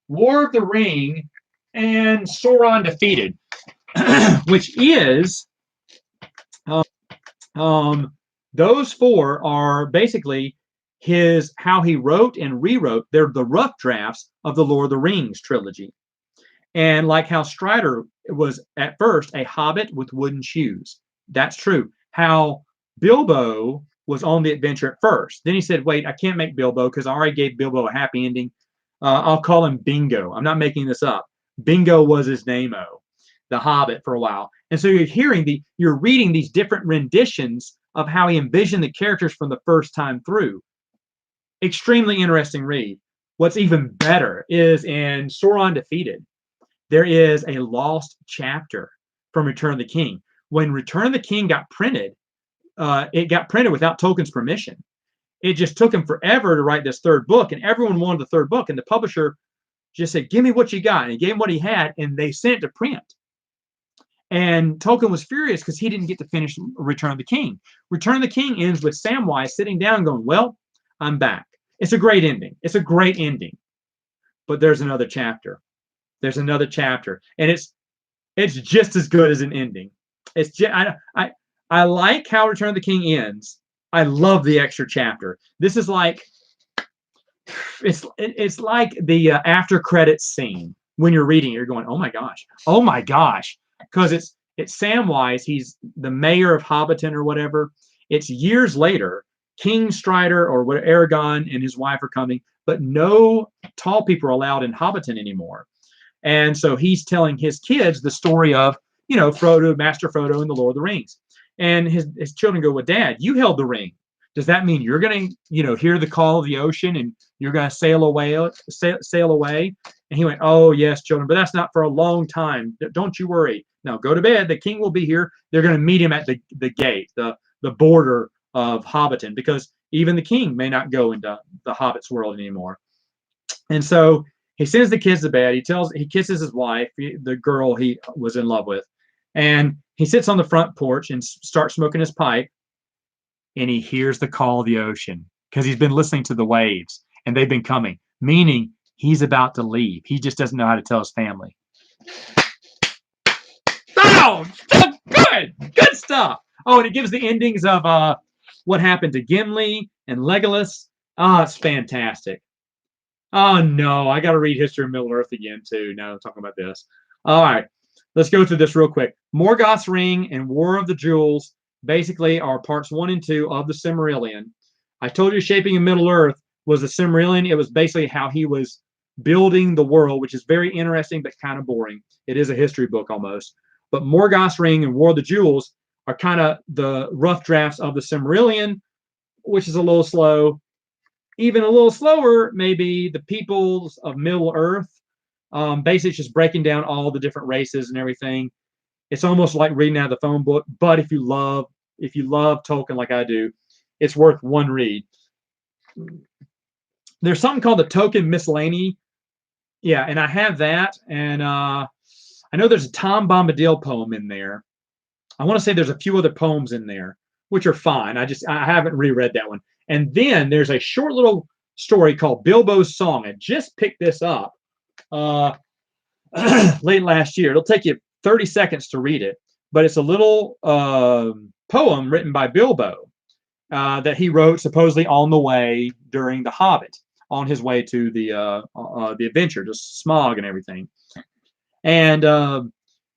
War of the Ring, and Sauron Defeated, which is, those 4 are basically how he wrote and rewrote. They're the rough drafts of the Lord of the Rings trilogy. And like how Strider was at first a hobbit with wooden shoes. That's true. How Bilbo was on the adventure at first. Then he said, wait, I can't make Bilbo because I already gave Bilbo a happy ending. I'll call him Bingo. I'm not making this up. Bingo was his name-o, the hobbit for a while. And so you're reading these different renditions of how he envisioned the characters from the first time through. Extremely interesting read. What's even better is in Sauron Defeated, there is a lost chapter from Return of the King. When Return of the King got printed, it got printed without Tolkien's permission. It just took him forever to write this 3rd book, and everyone wanted the 3rd book, and the publisher just said, give me what you got, and he gave him what he had, and they sent it to print. And Tolkien was furious because he didn't get to finish Return of the King. Return of the King ends with Samwise sitting down going, well, I'm back. It's a great ending. It's a great ending. But there's another chapter. There's another chapter, and it's just as good as an ending. It's just, I like how Return of the King ends. I love the extra chapter. This is like it's like the after credits scene when you're reading it. You're going, oh my gosh, because it's Samwise. He's the mayor of Hobbiton or whatever. It's years later. King Strider or what Aragorn and his wife are coming, but no tall people are allowed in Hobbiton anymore. And so he's telling his kids the story of, Frodo, Master Frodo, and the Lord of the Rings. And his children go, well, Dad, you held the ring. Does that mean you're going to, hear the call of the ocean and you're going to sail away? And he went, oh, yes, children, but that's not for a long time. Don't you worry. Now go to bed. The king will be here. They're going to meet him at the gate, the border of Hobbiton, because even the king may not go into the Hobbit's world anymore. And so he sends the kids to bed. He kisses his wife, the girl he was in love with, and he sits on the front porch and starts smoking his pipe. And he hears the call of the ocean because he's been listening to the waves and they've been coming, meaning he's about to leave. He just doesn't know how to tell his family. Oh, good stuff. Oh, and it gives the endings of what happened to Gimli and Legolas. Oh, it's fantastic. Oh, no, I got to read History of Middle Earth again, too. Now I'm talking about this. All right, let's go through this real quick. Morgoth's Ring and War of the Jewels basically are parts 1 and 2 of the Silmarillion. I told you Shaping of Middle Earth was the Silmarillion. It was basically how he was building the world, which is very interesting but kind of boring. It is a history book almost. But Morgoth's Ring and War of the Jewels are kind of the rough drafts of the Silmarillion, which is a little slow. Even a little slower, maybe the Peoples of Middle Earth. Basically, it's just breaking down all the different races and everything. It's almost like reading out of the phone book. But if you love Tolkien like I do, it's worth one read. There's something called the Tolkien Miscellany. Yeah, and I have that. And I know there's a Tom Bombadil poem in there. I want to say there's a few other poems in there, which are fine. I haven't reread that one. And then there's a short little story called Bilbo's Song. I just picked this up late last year. It'll take you 30 seconds to read it, but it's a little poem written by Bilbo that he wrote supposedly on the way during The Hobbit, on his way to the adventure, just Smog and everything. And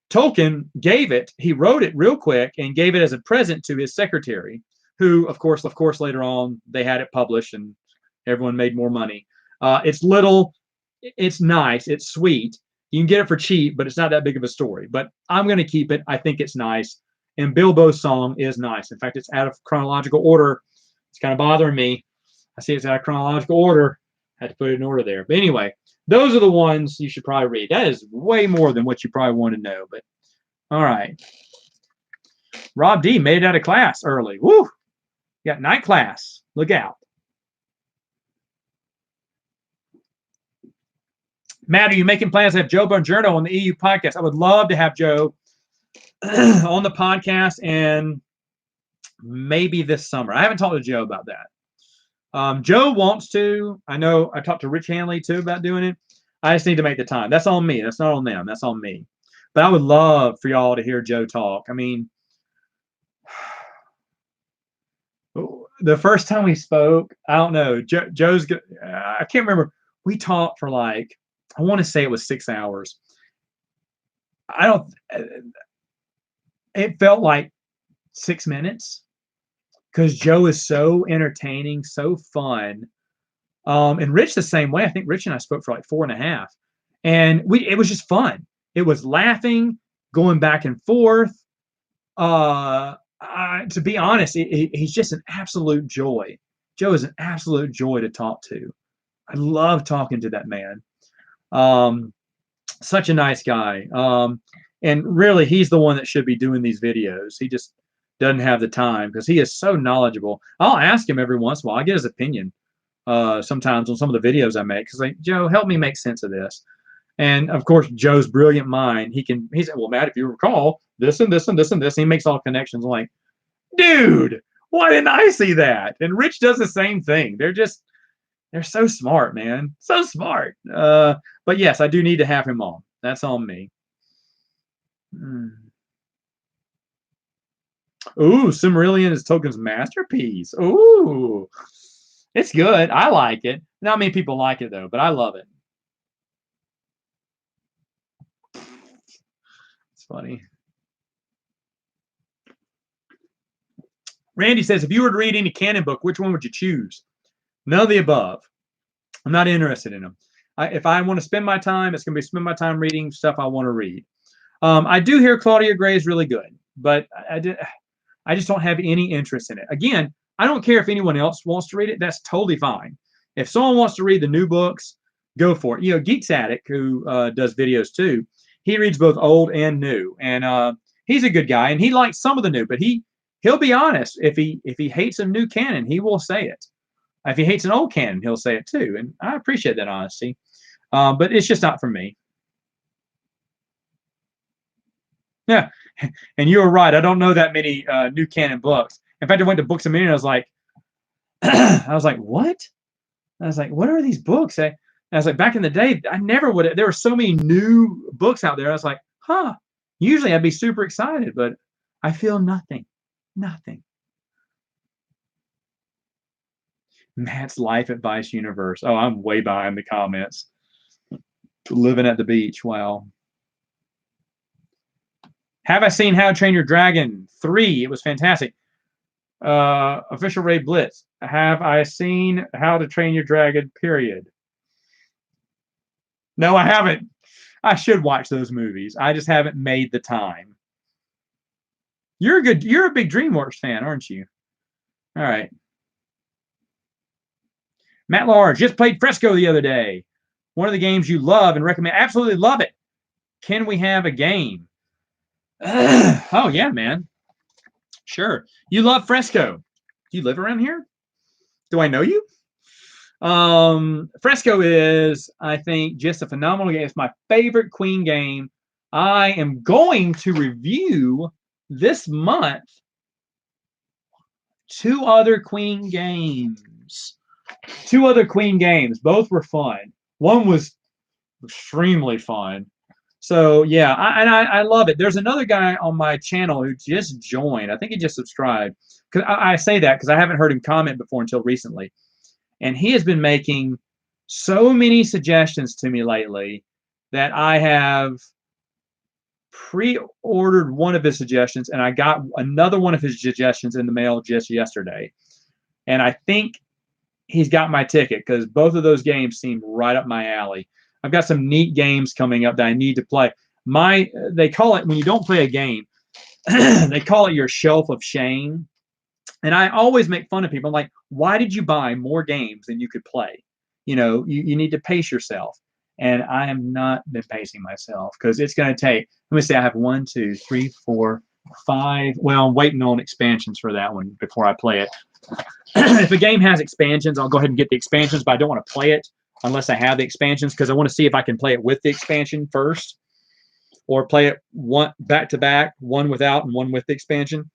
Tolkien he wrote it real quick and gave it as a present to his secretary, who, of course, later on, they had it published and everyone made more money. It's little, it's nice. It's sweet. You can get it for cheap, but it's not that big of a story. But I'm going to keep it. I think it's nice. And Bilbo's song is nice. In fact, it's out of chronological order. It's kind of bothering me. I see it's out of chronological order. I had to put it in order there. But anyway, those are the ones you should probably read. That is way more than what you probably want to know. But all right. Rob D made it out of class early. Woo! You got night class. Look out. Matt, are you making plans to have Joe Bongiorno on the EU podcast? I would love to have Joe on the podcast, and maybe this summer. I haven't talked to Joe about that. Joe wants to. I know I talked to Rich Hanley too about doing it. I just need to make the time. That's on me. That's not on them. That's on me. But I would love for y'all to hear Joe talk. I mean, the first time we spoke, I don't know. Joe's. I can't remember. We talked for like, I want to say it was 6 hours. I don't. It felt like 6 minutes because Joe is so entertaining, so fun. And Rich the same way. I think Rich and I spoke for like 4.5, and it was just fun. It was laughing, going back and forth. To be honest, he's just an absolute joy. Joe is an absolute joy to talk to. I love talking to that man. Such a nice guy. And really, he's the one that should be doing these videos. He just doesn't have the time because he is so knowledgeable. I'll ask him every once in a while. I get his opinion sometimes on some of the videos I make because, like, Joe, help me make sense of this. And of course, Joe's brilliant mind. He said, well, Matt, if you recall this and this and this and this, he makes all connections. I'm like, dude, why didn't I see that? And Rich does the same thing. They're so smart, man. So smart. But yes, I do need to have him on. That's on me. Ooh, Silmarillion is Tolkien's masterpiece. Ooh, it's good. I like it. Not many people like it, though, but I love it. It's funny. Randy says, if you were to read any canon book, which one would you choose? None of the above. I'm not interested in them. If I want to spend my time, it's going to be spend my time reading stuff I want to read. I do hear Claudia Gray is really good, but I just don't have any interest in it. Again, I don't care if anyone else wants to read it. That's totally fine. If someone wants to read the new books, go for it. You know, Geeks Addict, who does videos too, he reads both old and new, and he's a good guy, and he likes some of the new, but he'll be honest. If he hates a new canon, he will say it. If he hates an old canon, he'll say it too, and I appreciate that honesty. But it's just not for me. Yeah, and you were right. I don't know that many new canon books. In fact, I went to Books a Million. I was like, what? I was like, what are these books? I was like, back in the day, I never would. There were so many new books out there. I was like, huh. Usually, I'd be super excited, but I feel nothing. Nothing. Matt's life advice universe. Oh, I'm way behind the comments. Living at the beach. Wow. Have I seen How to Train Your Dragon 3? It was fantastic. Official Ray Blitz. Have I seen How to Train Your Dragon, period? No, I haven't. I should watch those movies. I just haven't made the time. You're a big DreamWorks fan, aren't you? All right. Matt Large just played Fresco the other day. One of the games you love and recommend. Absolutely love it. Can we have a game? Oh, yeah, man. Sure. You love Fresco. Do you live around here? Do I know you? Fresco is, I think, just a phenomenal game. It's my favorite Queen game. I am going to review this month 2 other Queen games. 2 other Queen games. Both were fun. One was extremely fun. So yeah, I love it. There's another guy on my channel who just joined. I think he just subscribed. Because I say that because I haven't heard him comment before until recently, and he has been making so many suggestions to me lately that I have pre-ordered one of his suggestions, and I got another one of his suggestions in the mail just yesterday. And I think he's got my ticket because both of those games seem right up my alley. I've got some neat games coming up that I need to play. They call it, when you don't play a game, they call it your shelf of shame. And I always make fun of people. I'm like, why did you buy more games than you could play? You need to pace yourself. And I have not been pacing myself because it's going to take, let me see, I have 1, 2, 3, 4, 5. Well, I'm waiting on expansions for that one before I play it. If a game has expansions, I'll go ahead and get the expansions, but I don't want to play it unless I have the expansions because I want to see if I can play it with the expansion first or play it one back to back, one without and one with the expansion,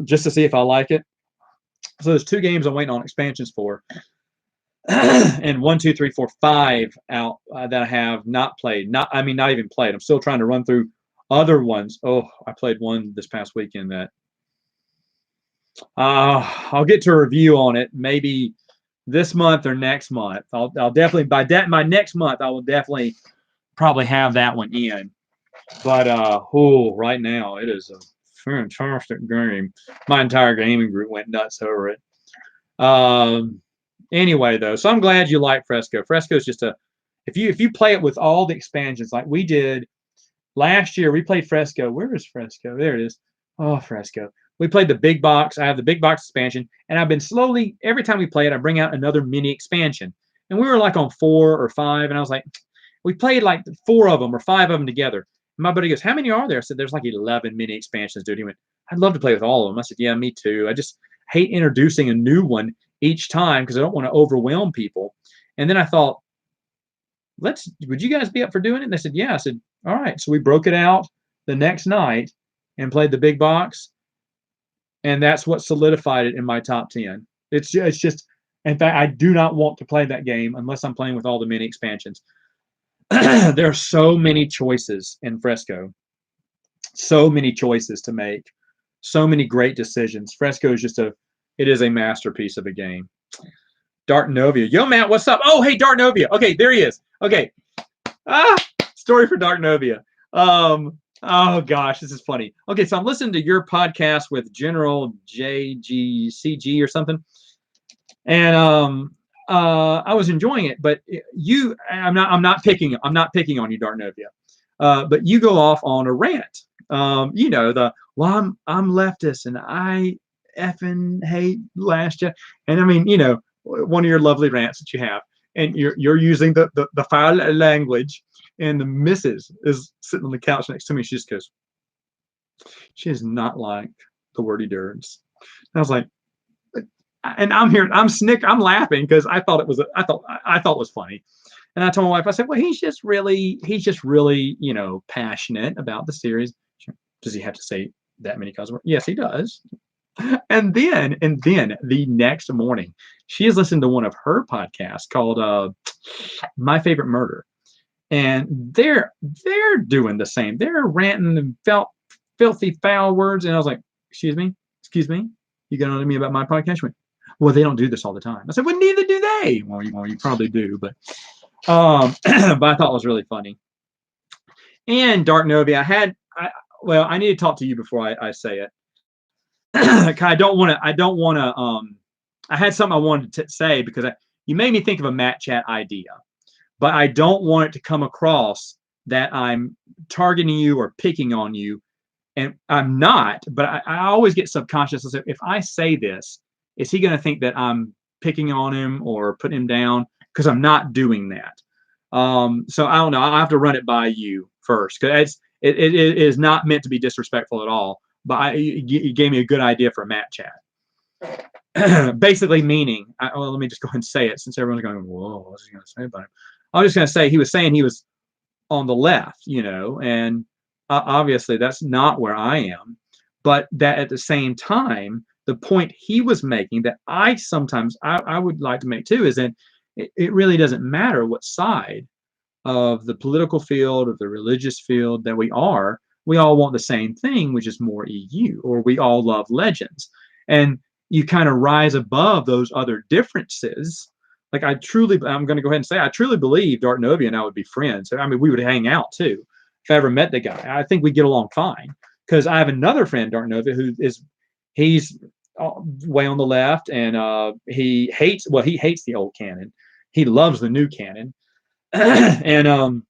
just to see if I like it. So there's 2 games I'm waiting on expansions for. And 1, 2, 3, 4, 5 out that I have not played. Not even played. I'm still trying to run through other ones. Oh, I played one this past weekend that I'll get to a review on it maybe this month or next month. I'll definitely by next month I will definitely probably have that one in. But right now it is a fantastic game. My entire gaming group went nuts over it. Anyway, though, so I'm glad you like Fresco. Fresco is just if you play it with all the expansions like we did last year, we played Fresco. Where is Fresco? There it is. Oh, Fresco. We played the big box. I have the big box expansion, and I've been slowly, every time we play it, I bring out another mini expansion. And we were like on 4 or 5, and I was like, we played like 4 of them or 5 of them together. And my buddy goes, how many are there? I said, there's like 11 mini expansions, dude. He went, I'd love to play with all of them. I said, yeah, me too. I just hate introducing a new one each time because I don't want to overwhelm people. And then I thought, would you guys be up for doing it? And they said, yeah. I said, all right. So we broke it out the next night and played the big box. And that's what solidified it in my top 10. It's just, in fact, I do not want to play that game unless I'm playing with all the mini expansions. There are so many choices in Fresco. So many choices to make. So many great decisions. Fresco is just it is a masterpiece of a game. Dark Novia. Yo, Matt, what's up? Oh, hey, Dark Novia. Okay, there he is. Okay. Story for Dark Novia. Oh, gosh, this is funny. Okay, so I'm listening to your podcast with General JGCG or something. And I was enjoying it, but I'm not picking on you, Dark Novia. But you go off on a rant. I'm leftist and I effing hate last year. And I mean, one of your lovely rants that you have, and you're using the foul language, and the missus is sitting on the couch next to me. She just goes, she is not like the wordy dirds. And I was like, and I'm laughing because I thought it was funny. And I told my wife, I said, well, he's just really, passionate about the series. Does he have to say that many cuss words? Yes, he does. And then the next morning, she is listening to one of her podcasts called My Favorite Murder. And they're doing the same. They're ranting and filthy foul words. And I was like, excuse me, you got on to me about my podcast? She went, well, they don't do this all the time. I said, well, neither do they. Well, you probably do, but but I thought it was really funny. And Dark Novia, I need to talk to you before I say it. I don't want to. I had something I wanted to say because you made me think of a Matt Chat idea, but I don't want it to come across that I'm targeting you or picking on you, and I'm not. But I always get subconscious. If I say this, is he going to think that I'm picking on him or putting him down? Because I'm not doing that. So I don't know. I'll have to run it by you first because it is not meant to be disrespectful at all. But you gave me a good idea for a Matt Chat. Basically meaning, let me just go ahead and say it since everyone's going, whoa, what's he going to say about him? I was just going to say he was saying he was on the left, and obviously that's not where I am. But that at the same time, the point he was making that I sometimes I would like to make too is that it really doesn't matter what side of the political field or the religious field that we are. We all want the same thing, which is more EU, or we all love legends. And you kind of rise above those other differences. Like I'm going to go ahead and say, I truly believe Dark Novia and I would be friends. I mean, we would hang out too. If I ever met the guy, I think we get along fine. Because I have another friend, Dark Novia, he's way on the left, and he hates the old canon. He loves the new canon. And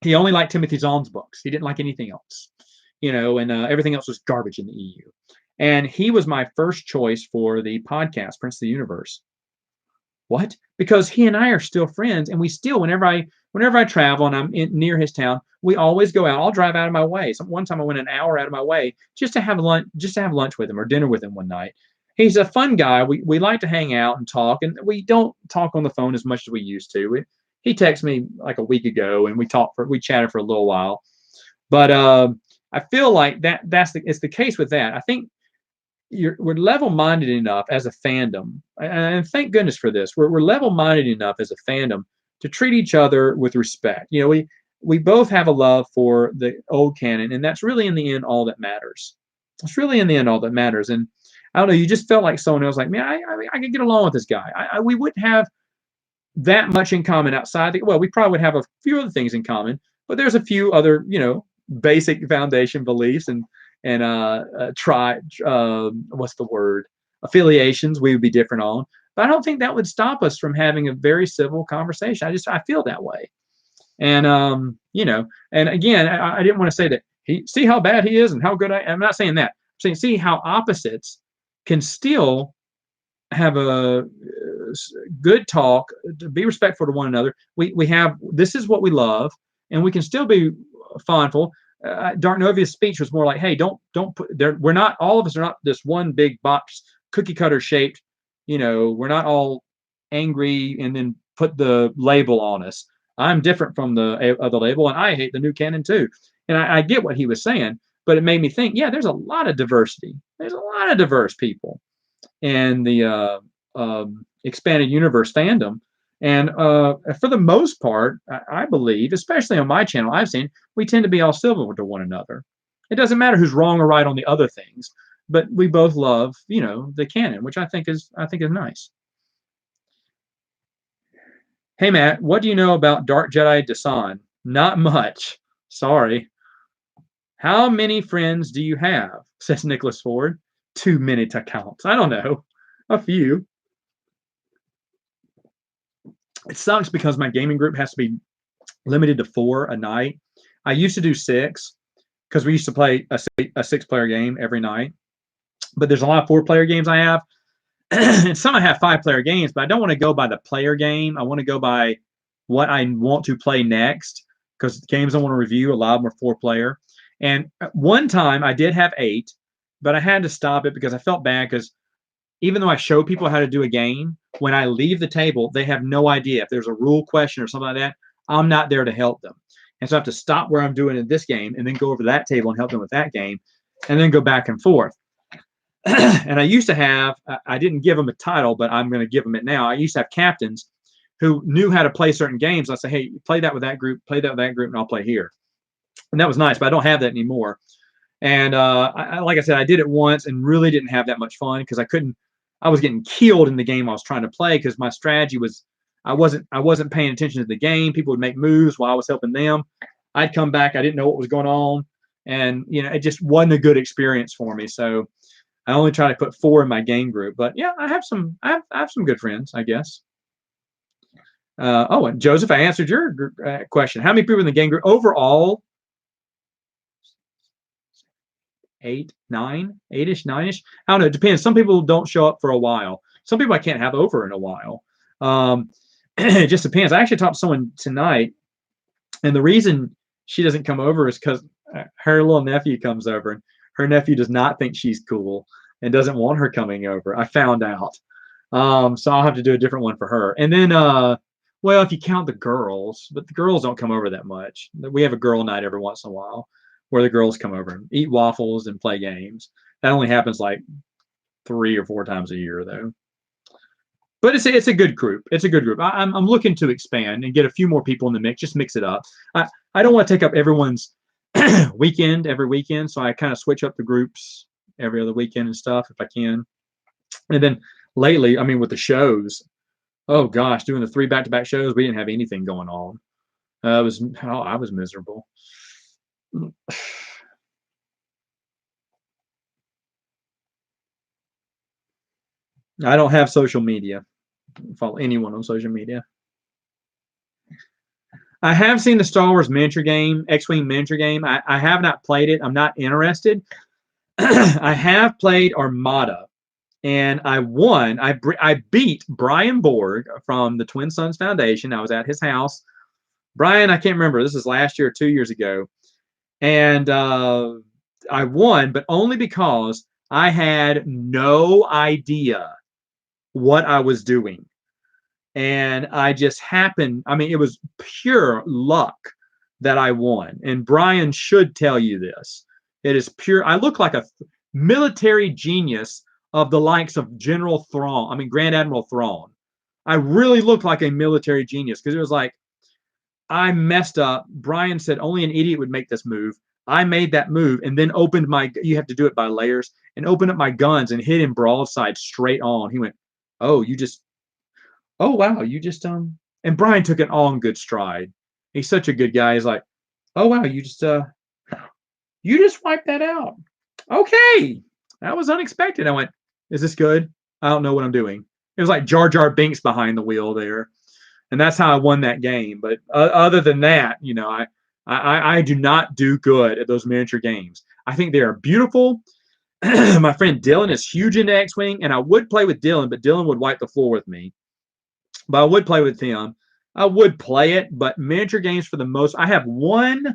he only liked Timothy Zahn's books. He didn't like anything else, and everything else was garbage in the EU. And he was my first choice for the podcast, Prince of the Universe. What? Because he and I are still friends, and we still, whenever I travel and I'm near his town, we always go out. I'll drive out of my way. One time I went an hour out of my way just to have lunch with him or dinner with him one night. He's a fun guy. We like to hang out and talk, and we don't talk on the phone as much as we used to. He texted me like a week ago, and we chatted for a little while. But I feel like it's the case with that. I think we're level-minded enough as a fandom, and thank goodness for this. We're level-minded enough as a fandom to treat each other with respect. We both have a love for the old canon, and that's really in the end all that matters. It's really in the end all that matters. And I don't know, you just felt like someone else, like, man, I could get along with this guy. We wouldn't have that much in common outside. Well, we probably would have a few other things in common, but there's a few other, basic foundation beliefs and try what's the word, affiliations we would be different on. But I don't think that would stop us from having a very civil conversation. I feel that way. And again, I didn't want to say that see how bad he is and how good I'm not saying that. I'm saying see how opposites can still have a good talk, to be respectful to one another. We have, this is what we love, and we can still be fondful. Dark Novia's speech was more like, hey, don't put there. We're not, all of us are not this one big box cookie cutter shaped. We're not all angry and then put the label on us. I'm different from the other label, and I hate the new canon too. And I get what he was saying, but it made me think, yeah, there's a lot of diversity. There's a lot of diverse people in the expanded universe fandom. And for the most part, I believe, especially on my channel, I've seen we tend to be all civil to one another. It doesn't matter who's wrong or right on the other things, but we both love, the canon, which I think is nice. Hey Matt, what do you know about Dark Jedi Dasan? Not much. Sorry. How many friends do you have? Says Nicholas Ford. Too many to count. I don't know. A few. It sucks because my gaming group has to be limited to 4 a night. I used to do 6 because we used to play a 6-player game every night. But there's a lot of 4-player games I have. And some I have 5-player games, but I don't want to go by the player game. I want to go by what I want to play next, because games I want to review, a lot of them are 4-player. And one time I did have 8, but I had to stop it because I felt bad, because even though I show people how to do a game, when I leave the table, they have no idea. If there's a rule question or something like that, I'm not there to help them. And so I have to stop where I'm doing in this game and then go over to that table and help them with that game, and then go back and forth. And I used to have, I didn't give them a title, but I'm going to give them it now. I used to have captains who knew how to play certain games. I say, hey, play that with that group, play that with that group, and I'll play here. And that was nice, but I don't have that anymore. And like I said, I did it once and really didn't have that much fun, because I was getting killed in the game I was trying to play, because my strategy was, I wasn't paying attention to the game. People would make moves while I was helping them. I'd come back, I didn't know what was going on, and it just wasn't a good experience for me. So I only try to put 4 in my game group. But yeah, I have some good friends, I guess. And Joseph, I answered your question. How many people in the game group overall? 8, 9, 8-ish, 9-ish. I don't know. It depends. Some people don't show up for a while. Some people I can't have over in a while. It just depends. I actually talked to someone tonight, and the reason she doesn't come over is because her little nephew comes over, and her nephew does not think she's cool and doesn't want her coming over. I found out. So I'll have to do a different one for her. And then, well, if you count the girls, but the girls don't come over that much. We have a girl night every once in a while where the girls come over and eat waffles and play games. That only happens like 3 or 4 times a year, though. But it's a good group. It's a good group. I'm looking to expand and get a few more people in the mix. Just mix it up. I don't want to take up everyone's weekend every weekend, so I kind of switch up the groups every other weekend and stuff if I can. And then lately, I mean, with the shows, oh gosh, doing the 3 back-to-back shows, we didn't have anything going on. I was miserable. I don't have social media. Follow anyone on social media. I have seen the Star Wars miniature game, X-Wing miniature game. I have not played it. I'm not interested. I have played Armada, and I won. I beat Brian Borg from the Twin Sons Foundation. I was at his house. Brian, I can't remember. This is last year or 2 years ago, and I won, but only because I had no idea what I was doing. And I just happened, I mean, it was pure luck that I won. And Brian should tell you this. It is pure, I look like a military genius of the likes of General Thrawn, I mean, Grand Admiral Thrawn. I really look like a military genius because it was like, I messed up. Brian said only an idiot would make this move. I made that move and then opened my, you have to do it by layers, and opened up my guns and hit him broadside straight on. He went, oh, you just, oh wow, you just and Brian took it all in good stride. He's such a good guy. He's like, oh wow, you just wiped that out. Okay. That was unexpected. I went, is this good? I don't know what I'm doing. It was like Jar Jar Binks behind the wheel there. And that's how I won that game. But other than that, you know, I do not do good at those miniature games. I think they are beautiful. My friend Dylan is huge into X-Wing, and I would play with Dylan, but Dylan would wipe the floor with me. But I would play with him. I would play it, but miniature games for the most. I have one.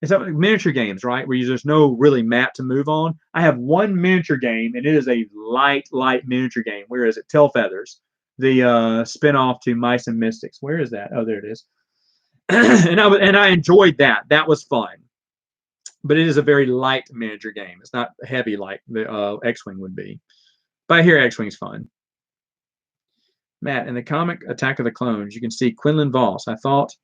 Is that miniature games, right? Where there's no really map to move on. I have one miniature game, and it is a light miniature game. Where is it? Tail Feathers, the spin-off to Mice and Mystics. Where is that? Oh, there it is. and I enjoyed that. That was fun. But it is a very light miniature game. It's not heavy like the X-Wing would be. But I hear X-Wing's fun. Matt, in the comic Attack of the Clones, you can see Quinlan Voss. I thought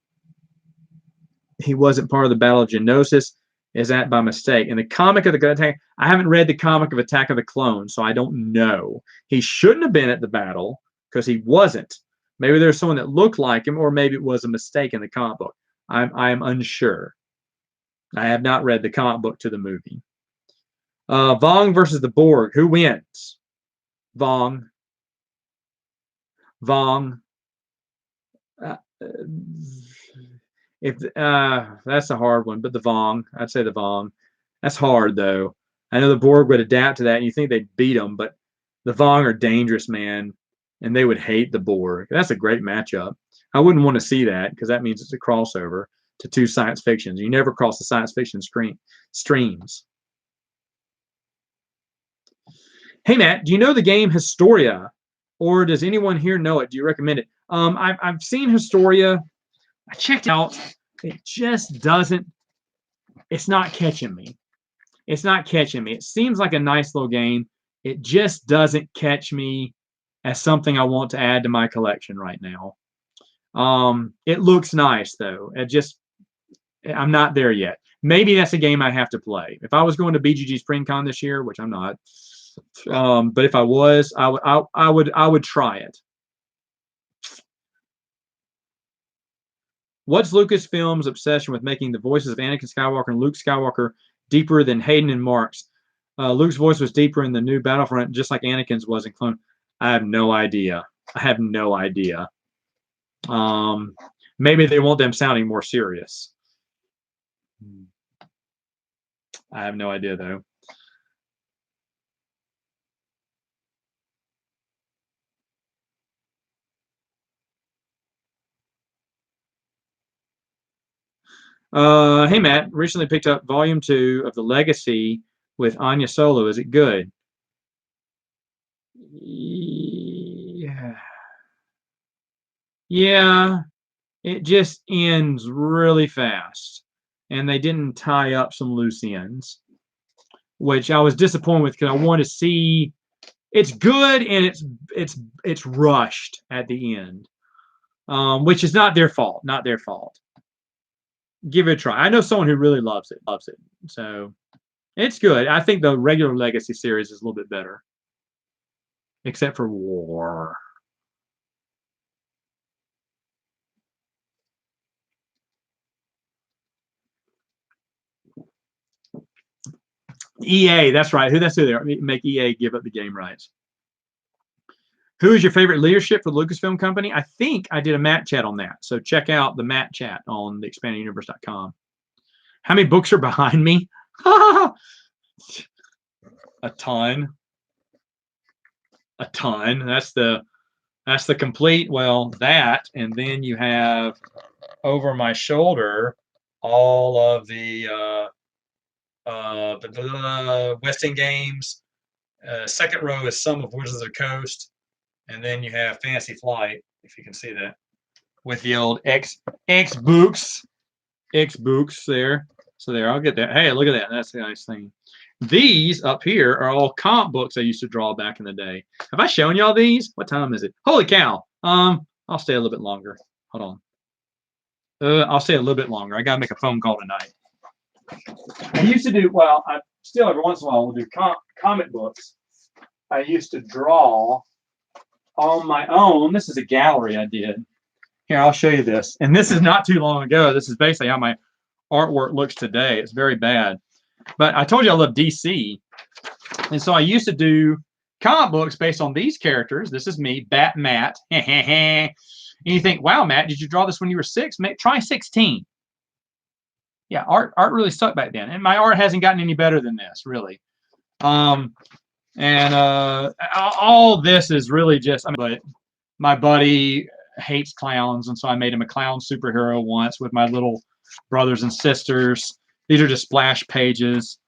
he wasn't part of the Battle of Geonosis. Is that by mistake? In the comic of the Attack, I haven't read the comic of Attack of the Clones, so I don't know. He shouldn't have been at the battle because he wasn't. Maybe there's someone that looked like him, or maybe it was a mistake in the comic book. I'm unsure. I have not read the comic book to the movie. Vong versus the Borg. Who wins? Vong. Vong. If that's a hard one, but the Vong, I'd say the Vong. That's hard though. I know the Borg would adapt to that, and you think they'd beat them, but the Vong are dangerous, man, and they would hate the Borg. That's a great matchup. I wouldn't want to see that because that means it's a crossover to two science fictions. You never cross the science fiction streams. Hey Matt, do you know the game Historia, or does anyone here know it? Do you recommend it? I've seen Historia. I checked it out. It just doesn't. It's not catching me. It's not catching me. It seems like a nice little game. It just doesn't catch me as something I want to add to my collection right now. It looks nice though. I'm not there yet. Maybe that's a game I have to play. If I was going to BGG SpringCon this year, which I'm not, but if I was, I would try it. What's Lucasfilm's obsession with making the voices of Anakin Skywalker and Luke Skywalker deeper than Hayden and Mark's? Luke's voice was deeper in the new Battlefront, just like Anakin's was in Clone. I have no idea. I have no idea. Maybe they want them sounding more serious. I have no idea, though. Hey, Matt. Recently picked up Volume 2 of The Legacy with Anya Solo. Is it good? Yeah. Yeah. It just ends really fast. And they didn't tie up some loose ends, which I was disappointed with because I wanted to see. It's good and it's rushed at the end, which is not their fault. Not their fault. Give it a try. I know someone who really loves it. So it's good. I think the regular Legacy series is a little bit better, except for War. EA, that's right. That's who they are. Make EA give up the game rights. Who is your favorite leadership for the Lucasfilm Company? I think I did a Matt chat on that. So check out the Matt chat on theexpandeduniverse.com. How many books are behind me? A ton. A ton. That's the complete, well, that, and then you have over my shoulder all of the West End games. Second row is some of Wizards of the Coast, and then you have Fantasy Flight, if you can see that, with the old X books there. So there, I'll get that. Hey, look at that. That's a nice thing. These up here are all comp books I used to draw back in the day. Have I shown y'all these? What time is it? Holy cow. I'll stay a little bit longer. Hold on. I'll stay a little bit longer. I gotta make a phone call tonight. I used to do, well, I still every once in a while will do comic books. I used to draw on my own. This is a gallery I did. Here, I'll show you this. And this is not too long ago. This is basically how my artwork looks today. It's very bad. But I told you I love DC. And so I used to do comic books based on these characters. This is me, Bat Matt. And you think, wow, Matt, did you draw this when you were 6? Try 16. Yeah, art really sucked back then. And my art hasn't gotten any better than this, really. All this is really just, but my buddy hates clowns, and so I made him a clown superhero once with my little brothers and sisters. These are just splash pages.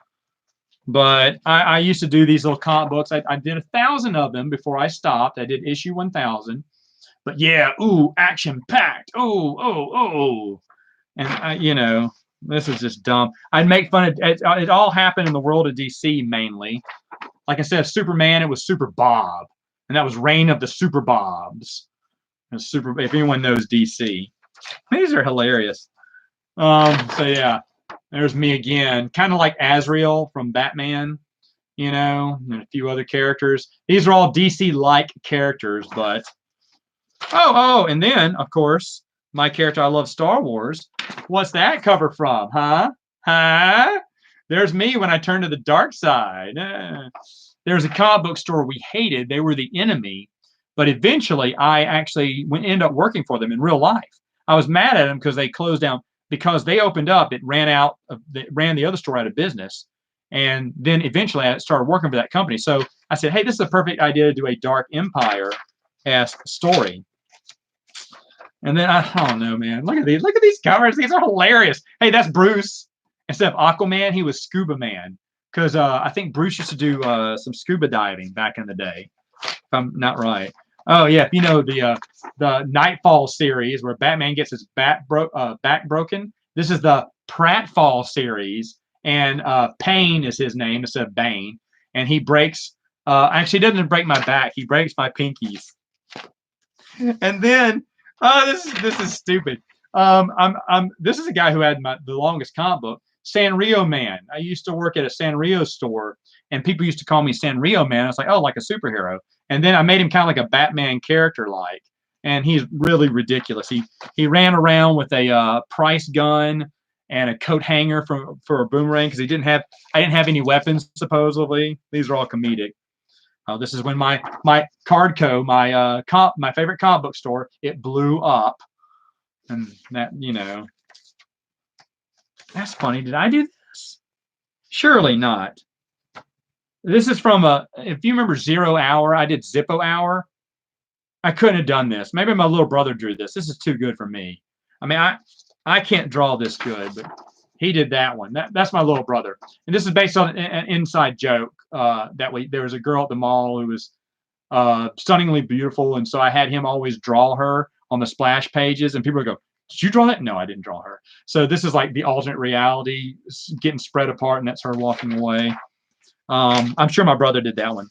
But I used to do these little comic books. I did 1,000 of them before I stopped. I did issue 1,000. But yeah, ooh, action-packed. Oh. And, you know, this is just dumb. I'd make fun of it. It all happened in the world of DC mainly. Like instead of Superman, it was Super Bob. And that was Reign of the Super Bobs. And if anyone knows DC. These are hilarious. So yeah, there's me again. Kind of like Azrael from Batman, you know, and a few other characters. These are all DC-like characters, but and then, of course, my character, I love Star Wars. What's that cover from? Huh? There's me when I turn to the dark side. There's a comic book store we hated. They were the enemy. But eventually, I actually ended up working for them in real life. I was mad at them because they closed down. Because they opened up, it ran the other store out of business. And then eventually, I started working for that company. So I said, hey, this is a perfect idea to do a Dark Empire-esque story. And then, I don't know, man. Look at these covers. These are hilarious. Hey, that's Bruce. Instead of Aquaman, he was Scuba Man. Because I think Bruce used to do some scuba diving back in the day, if I'm not right. Oh, yeah, if you know the Nightfall series where Batman gets his back broken, this is the Pratfall series, and Payne is his name instead of Bane. And he breaks, actually doesn't break my back, he breaks my pinkies. And then, this is stupid. This is a guy who had the longest comic book, Sanrio Man. I used to work at a Sanrio store, and people used to call me Sanrio Man. I was like, oh, like a superhero. And then I made him kind of like a Batman character, like, and he's really ridiculous. He ran around with a price gun and a coat hanger for a boomerang because I didn't have any weapons supposedly. These are all comedic. This is when my Cardco, my favorite comic book store, it blew up, and that, you know, that's funny. Did I do this? Surely not. This is from if you remember 0 Hour, I did Zippo Hour. I couldn't have done this. Maybe my little brother drew this. This is too good for me. I mean, I can't draw this good, but he did that one. That's my little brother. And this is based on an inside joke there was a girl at the mall who was stunningly beautiful, and so I had him always draw her on the splash pages, and people would go, did you draw that? No, I didn't draw her. So this is like the alternate reality getting spread apart, and that's her walking away. I'm sure my brother did that one.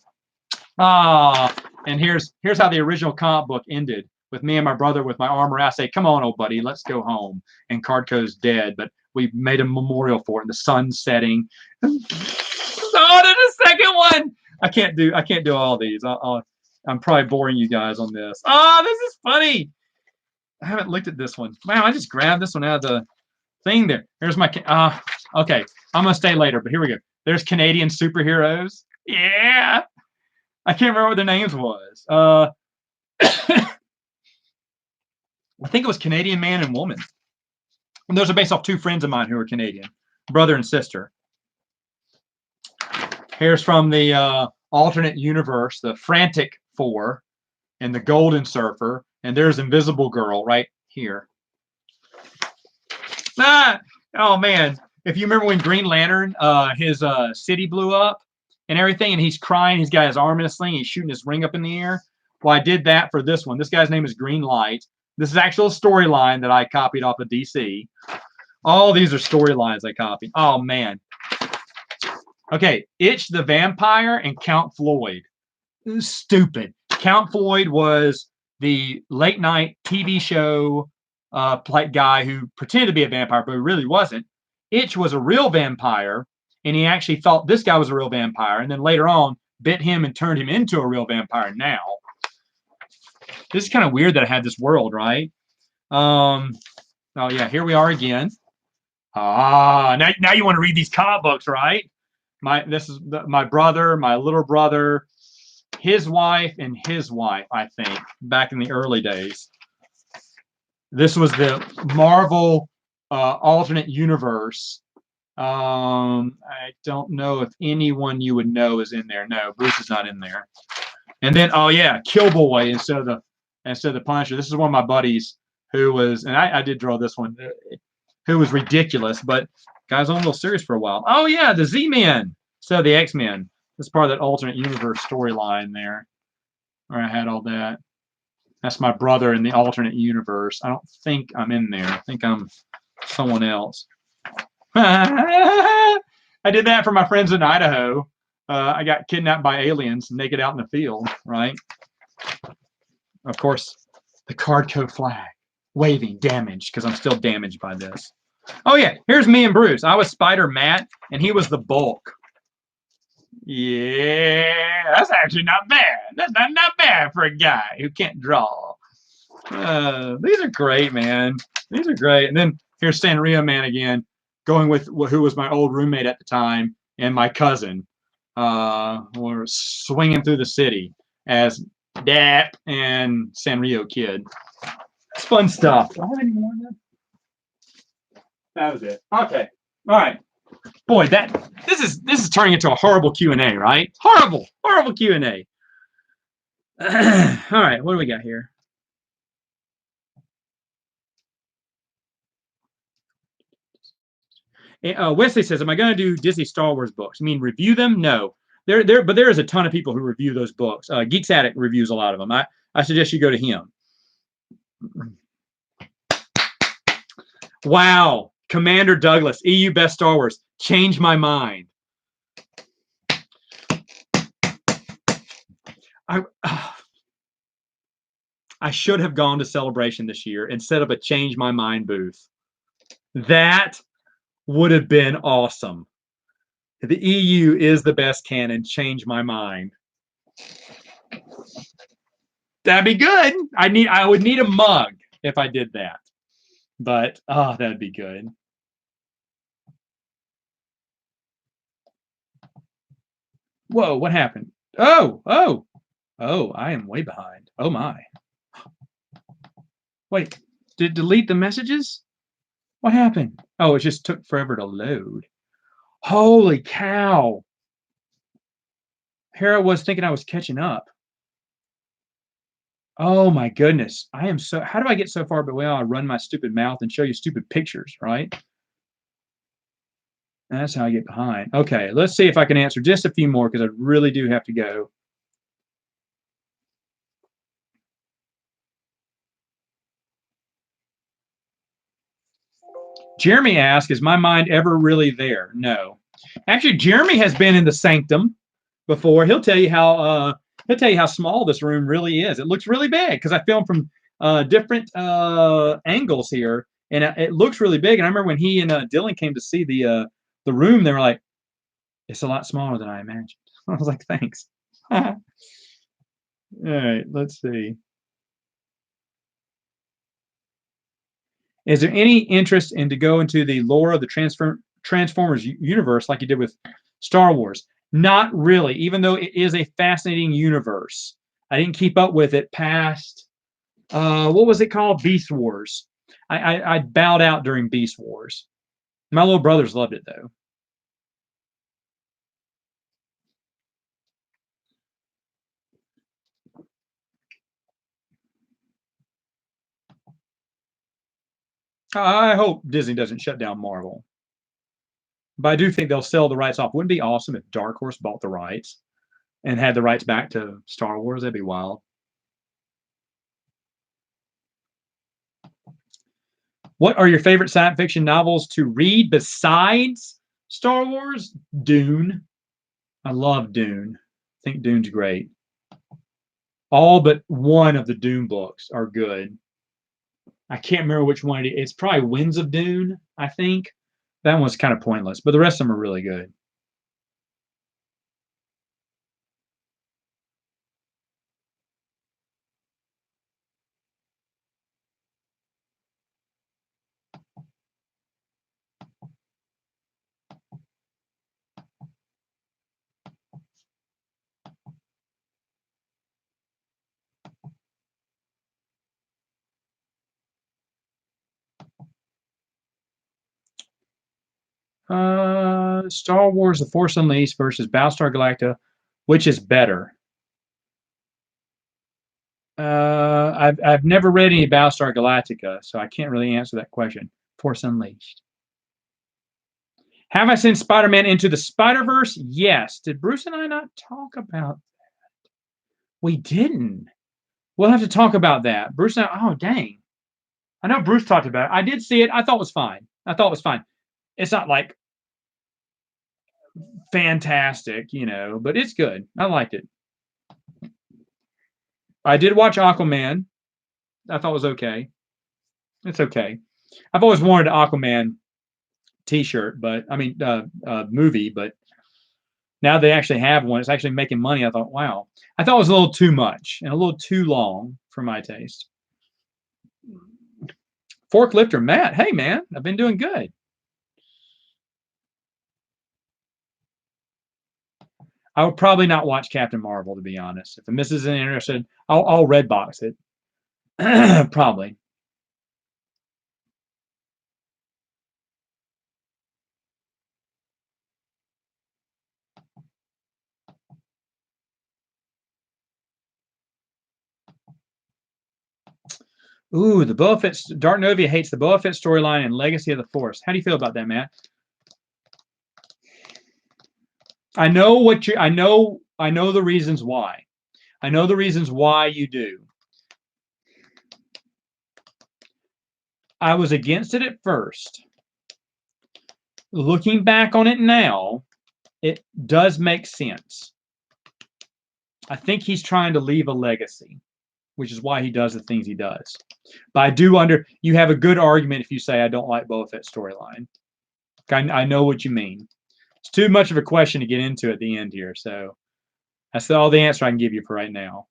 And here's how the original comic book ended, with me and my brother with my arm around. I say, come on, old buddy, let's go home. And Cardco's dead, but we made a memorial for it, and the sun's setting. Oh, there's a second one. I can't do all these. I'm probably boring you guys on this. Oh, this is funny. I haven't looked at this one. Wow, I just grabbed this one out of the thing there. There's my okay. I'm gonna stay later, but here we go. There's Canadian superheroes. Yeah. I can't remember what their names was. I think it was Canadian Man and Woman. And those are based off two friends of mine who are Canadian, brother and sister. Here's from the alternate universe, the Frantic Four and the Golden Surfer. And there's Invisible Girl right here. Oh, man. If you remember when Green Lantern, his city blew up and everything, and he's crying, he's got his arm in a sling, he's shooting his ring up in the air. Well, I did that for this one. This guy's name is Green Light. This is actual storyline that I copied off of DC. All these are storylines I copied. Oh, man. Okay, Itch the Vampire and Count Floyd. Stupid. Count Floyd was the late night TV show guy who pretended to be a vampire, but he really wasn't. Itch was a real vampire, and he actually thought this guy was a real vampire, and then later on bit him and turned him into a real vampire now. This is kind of weird that I had this world, right? Oh, yeah, here we are again. Now you want to read these comic books, right? This is my brother, my little brother, his wife, and his wife, I think, back in the early days. This was the Marvel alternate universe. I don't know if anyone you would know is in there. No, Bruce is not in there. And then, oh yeah, Killboy instead of the Punisher. This is one of my buddies who was, and I did draw this one, who was ridiculous, but guy's on a little serious for a while. Oh yeah, the Z-Men. So the X-Men. This is part of that alternate universe storyline there, where I had all that. That's my brother in the alternate universe. I don't think I'm in there. I think I'm someone else. I did that for my friends in Idaho. I got kidnapped by aliens, naked out in the field, right? Of course, the Cardco flag, waving, damaged, because I'm still damaged by this. Oh yeah, here's me and Bruce. I was Spider Matt, and he was the Bulk. Yeah, that's actually not bad. That's not bad for a guy who can't draw. These are great, man. These are great. And then here's Sanrio Man again, going with who was my old roommate at the time and my cousin. We're swinging through the city as Dap and Sanrio Kid. It's fun stuff. Do I have any more of that? That was it. Okay. All right. Boy, this is turning into a horrible Q&A, right? Horrible Q&A. All right, what do we got here? Wesley says, "Am I going to do Disney Star Wars books? I mean, review them? No, but there is a ton of people who review those books. Geeks Addict reviews a lot of them. I suggest you go to him." Wow, Commander Douglas, EU Best Star Wars. Change my mind. I should have gone to Celebration this year and set up a Change My Mind booth. That would have been awesome. The EU is the best canon. Change my mind. That'd be good. I would need a mug if I did that. But that'd be good. Whoa, what happened? Oh, I am way behind. Oh my. Wait, did it delete the messages? What happened? Oh, it just took forever to load. Holy cow. Here I was thinking I was catching up. Oh my goodness. How do I get so far? But well, I run my stupid mouth and show you stupid pictures, right? That's how I get behind. Okay, let's see if I can answer just a few more because I really do have to go. Jeremy asks, "Is my mind ever really there?" No. Actually, Jeremy has been in the sanctum before. He'll tell you how small this room really is. It looks really big because I filmed from different angles here, and it looks really big. And I remember when he and Dylan came to see the room, they were like, "It's a lot smaller than I imagined." I was like, "Thanks." All right, let's see. Is there any interest in to go into the lore of the Transformers universe like you did with Star Wars? Not really, even though it is a fascinating universe. I didn't keep up with it past What was it called? Beast Wars. I bowed out during Beast Wars. My little brothers loved it though. I hope Disney doesn't shut down Marvel, but I do think they'll sell the rights off. Wouldn't it be awesome if Dark Horse bought the rights and had the rights back to Star Wars? That'd be wild. What are your favorite science fiction novels to read besides Star Wars? Dune. I love Dune. I think Dune's great. All but one of the Dune books are good. I can't remember which one it is. It's probably Winds of Dune, I think. That one's kind of pointless, but the rest of them are really good. Star Wars: The Force Unleashed versus Battlestar Galactica, which is better? I've never read any Battlestar Galactica, so I can't really answer that question. Force Unleashed. Have I seen Spider-Man Into the Spider-Verse? Yes. Did Bruce and I not talk about that? We didn't. We'll have to talk about that. Bruce and I, oh dang. I know Bruce talked about it. I did see it. I thought it was fine. I thought it was fine. It's not like fantastic, you know, but it's good. I liked it. I did watch Aquaman. I thought it was okay. It's okay. I've always wanted an Aquaman T-shirt, but I mean movie, but now they actually have one. It's actually making money. I thought, wow. I thought it was a little too much and a little too long for my taste. Forklifter Matt, hey man, I've been doing good. I would probably not watch Captain Marvel, to be honest. If the missus isn't interested, I'll red box it. Probably. Ooh, the Boba Fett. Dark Novia hates the Boba Fett storyline and Legacy of the Force. How do you feel about that, Matt? I know what you. I know the reasons why. I know the reasons why you do. I was against it at first. Looking back on it now, it does make sense. I think he's trying to leave a legacy, which is why he does the things he does. But I do you have a good argument if you say I don't like Boba Fett's storyline. I know what you mean. It's too much of a question to get into at the end here, so that's all the answer I can give you for right now.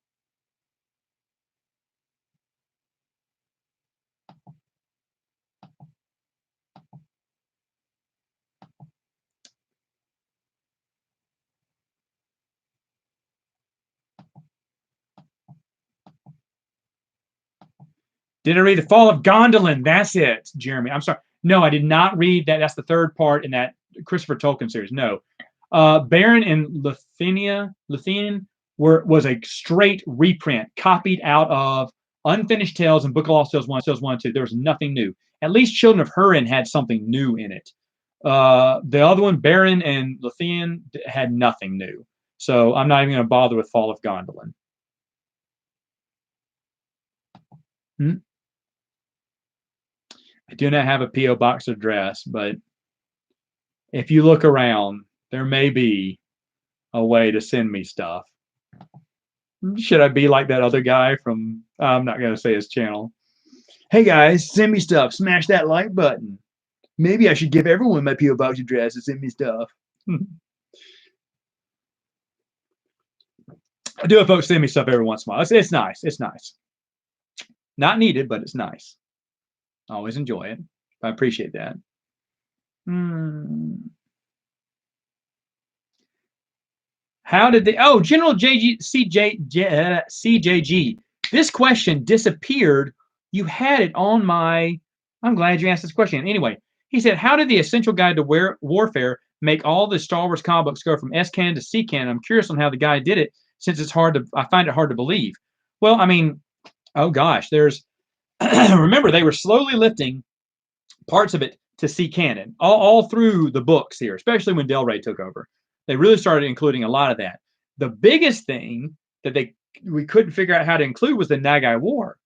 Did I read The Fall of Gondolin? That's it, Jeremy. I'm sorry. No, I did not read that. That's the third part in that Christopher Tolkien series. No. Baron and Luthien was a straight reprint, copied out of Unfinished Tales and Book of Lost Tales 1 and 2. There was nothing new. At least Children of Húrin had something new in it. The other one, Baron and Luthien, had nothing new. So I'm not even going to bother with Fall of Gondolin. I do not have a P.O. box address, but if you look around, there may be a way to send me stuff. Should I be like that other guy from, I'm not going to say his channel. Hey guys, send me stuff. Smash that like button. Maybe I should give everyone my P.O. box address to send me stuff. I do have folks send me stuff every once in a while. It's nice. It's nice. Not needed, but it's nice. I always enjoy it. I appreciate that. How did they? Oh, General CJG. This question disappeared. You had it on my. I'm glad you asked this question. Anyway, he said, "How did the Essential Guide to Warfare make all the Star Wars comic books go from S canon to C canon? I'm curious on how the guy did it, since it's hard to. I find it hard to believe." Well, I mean, oh gosh, there's. Remember, they were slowly lifting parts of it to C canon all through the books here, especially when Del Rey took over. They really started including a lot of that. The biggest thing that we couldn't figure out how to include was the Nagai War.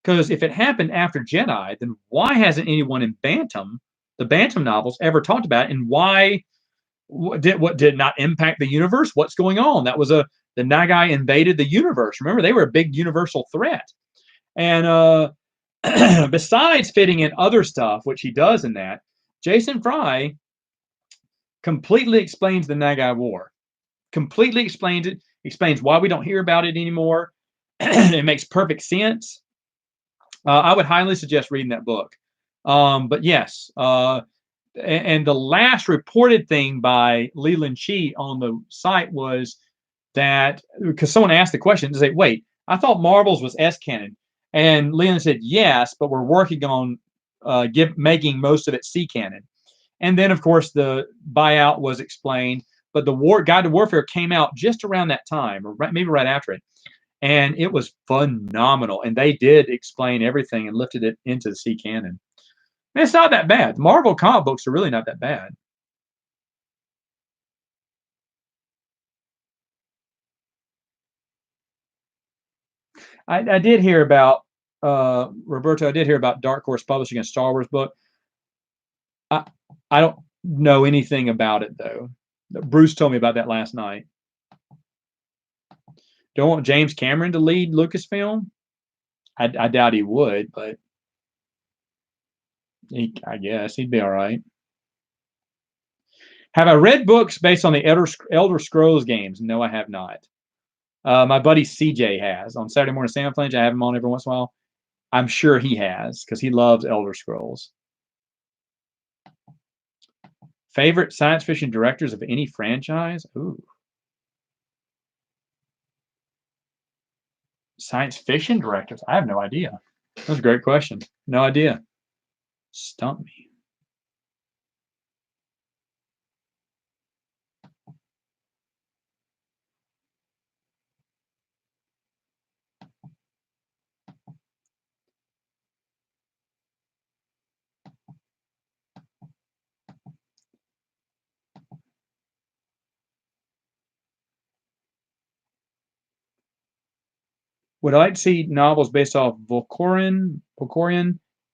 Because if it happened after Jedi, then why hasn't anyone in the Bantam novels, ever talked about it? And why what did not impact the universe? What's going on? That was the Nagai invaded the universe. Remember, they were a big universal threat. And besides fitting in other stuff, which he does in that, Jason Fry completely explains the Nagai War. Completely explains it. Explains why we don't hear about it anymore. It makes perfect sense. I would highly suggest reading that book. But yes, and the last reported thing by Leland Chee on the site was that, because someone asked the question, to say, wait, I thought Marvel's was S canon. And Leland said, yes, but we're working on making most of it C canon. And then, of course, the buyout was explained, but the Guide to Warfare came out just around that time, or maybe right after it. And it was phenomenal. And they did explain everything and lifted it into the C canon. And it's not that bad. Marvel comic books are really not that bad. I did hear about, Roberto, I did hear about Dark Horse publishing a Star Wars book. I don't know anything about it, though. Bruce told me about that last night. Don't want James Cameron to lead Lucasfilm? I doubt he would, but I guess he'd be all right. Have I read books based on the Elder Scrolls games? No, I have not. My buddy CJ has. On Saturday Morning Sam Flinch, I have him on every once in a while. I'm sure he has, because he loves Elder Scrolls. Favorite science fiction directors of any franchise? Ooh. Science fiction directors? I have no idea. That's a great question. No idea. Stump me. Would I like to see novels based off Volkorian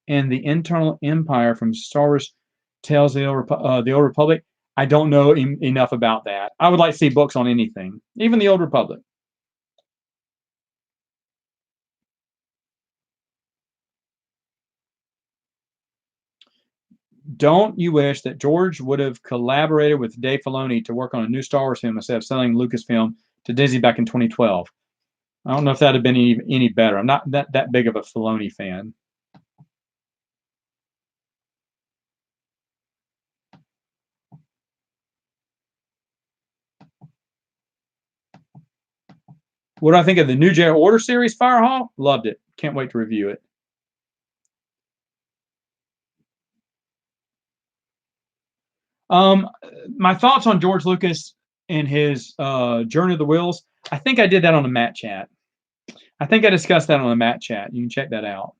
and the Internal Empire from Star Wars Tales of the Old Republic? I don't know enough about that. I would like to see books on anything, even the Old Republic. Don't you wish that George would have collaborated with Dave Filoni to work on a new Star Wars film instead of selling Lucasfilm to Disney back in 2012? I don't know if that would have been any better. I'm not that big of a Filoni fan. What do I think of the new Jedi Order series, Firehall? Loved it. Can't wait to review it. My thoughts on George Lucas and his Journey of the Wheels. I think I did that on the Matt chat. I think I discussed that on the Matt chat. You can check that out.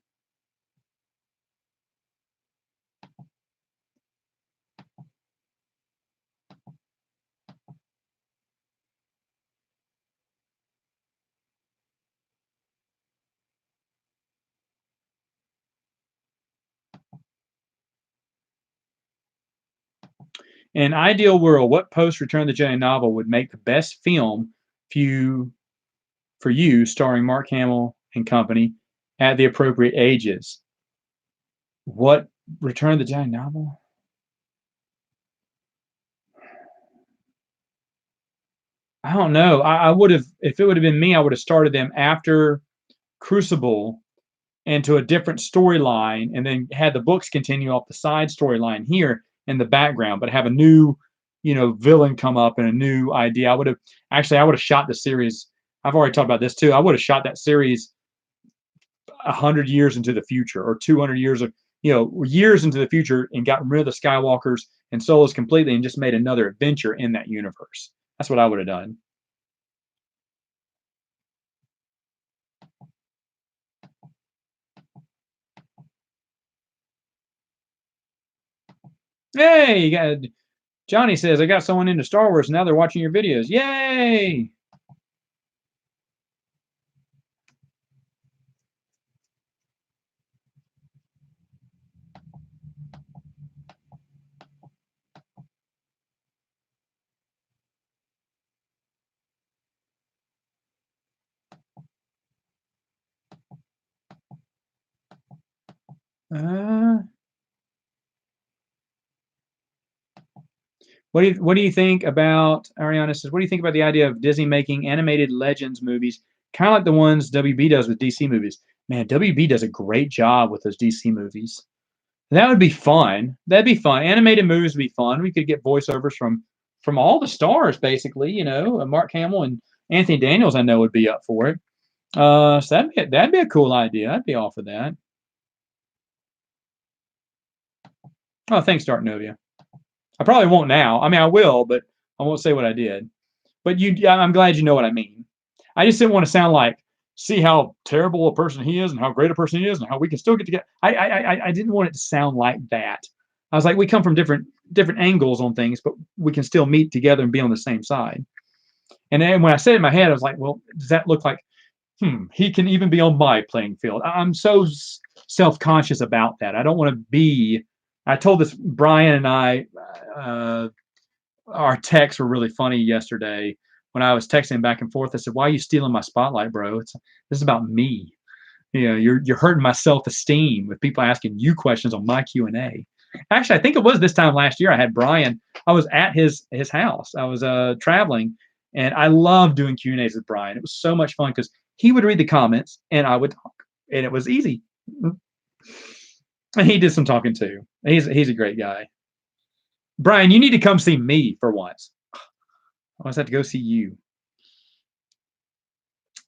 In an ideal world, what post Return of the Jedi novel would make the best film for you, starring Mark Hamill and company at the appropriate ages? What Return of the Jedi novel? I don't know. I would have, if it would have been me, I would have started them after Crucible into a different storyline, and then had the books continue off the side storyline here in the background, but have a new, villain come up and a new idea. I would have shot the series. I've already talked about this too. I would have shot that series 100 years into the future or 200 years of, years into the future and got rid of the Skywalkers and Solos completely and just made another adventure in that universe. That's what I would have done. Hey, Johnny says, I got someone into Star Wars and now they're watching your videos. Yay! What do you think about, Ariana says, what do you think about the idea of Disney making animated Legends movies, kind of like the ones WB does with DC movies? Man, WB does a great job with those DC movies. That would be fun. That'd be fun. Animated movies would be fun. We could get voiceovers from all the stars, basically. Mark Hamill and Anthony Daniels, I know, would be up for it. So that'd be a cool idea. I'd be all for that. Oh, thanks, Dark Novia. I probably won't now. I mean, I will, but I won't say what I did. But I'm glad you know what I mean. I just didn't want to sound like, see how terrible a person he is and how great a person he is and how we can still get together. I didn't want it to sound like that. I was like, we come from different angles on things, but we can still meet together and be on the same side. And then when I said it in my head, I was like, well, does that look like, he can even be on my playing field? I'm so self-conscious about that. I don't want to be. I told this Brian and I, our texts were really funny yesterday when I was texting back and forth. I said, "Why are you stealing my spotlight, bro? This is about me. You're hurting my self-esteem with people asking you questions on my Q&A." Actually, I think it was this time last year. I had Brian. I was at his house. I was traveling, and I loved doing Q&As with Brian. It was so much fun because he would read the comments and I would talk, and it was easy. And he did some talking too. He's a great guy. Brian, you need to come see me for once. I just have to go see you.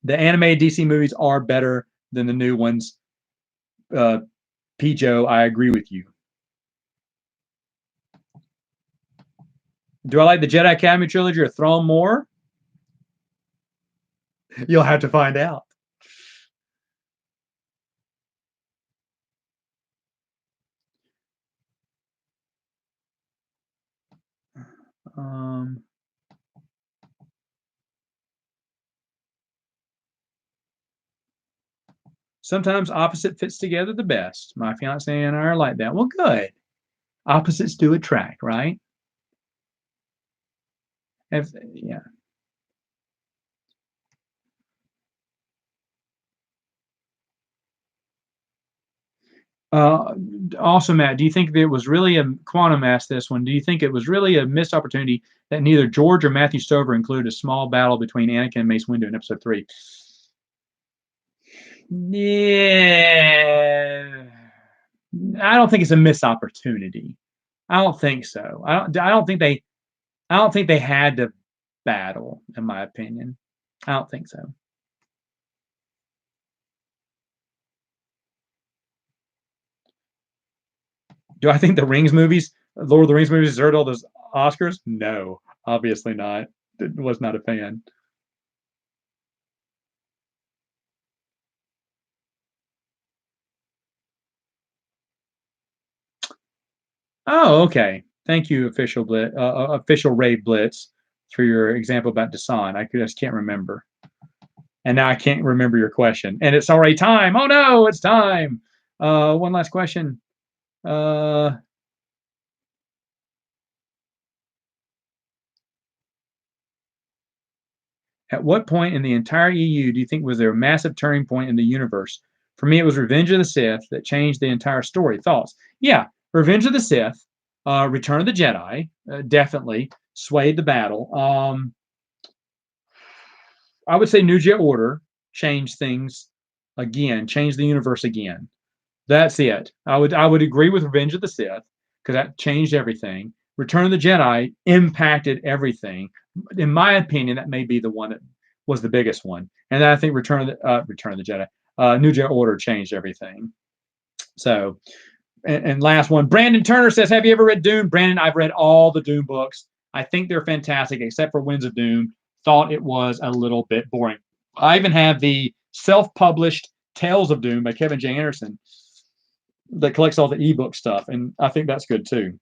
The animated DC movies are better than the new ones. P. Joe, I agree with you. Do I like the Jedi Academy trilogy or Throne more? You'll have to find out. Sometimes opposite fits together the best. My fiance and I are like that. Well, good. Opposites do attract, right? Yeah. Also, Matt, do you think that it was really Quantum asked this one? Do you think it was really a missed opportunity that neither George or Matthew Stover included a small battle between Anakin and Mace Windu in Episode 3? Yeah, I don't think it's a missed opportunity. I don't think so. I don't think they had to battle, in my opinion. I don't think so. Do I think the Rings movies, Lord of the Rings movies, deserved all those Oscars? No, obviously not. Was not a fan. Oh, okay. Thank you, official Rave Blitz, for your example about Desan. I just can't remember, and now I can't remember your question. And it's already time. Oh no, it's time. One last question. At what point in the entire EU do you think was there a massive turning point in the universe? For me, it was Revenge of the Sith that changed the entire story. Thoughts? Yeah, Revenge of the Sith, Return of the Jedi, definitely swayed the battle. I would say New Jedi Order changed things again, changed the universe again. That's it. I would agree with Revenge of the Sith because that changed everything. Return of the Jedi impacted everything. In my opinion, that may be the one that was the biggest one. And then I think Return of the Jedi. New Jedi Order changed everything. So, and last one, Brandon Turner says, have you ever read Dune? Brandon, I've read all the Dune books. I think they're fantastic, except for Winds of Doom. Thought it was a little bit boring. I even have the self-published Tales of Doom by Kevin J. Anderson that collects all the ebook stuff, and I think that's good too.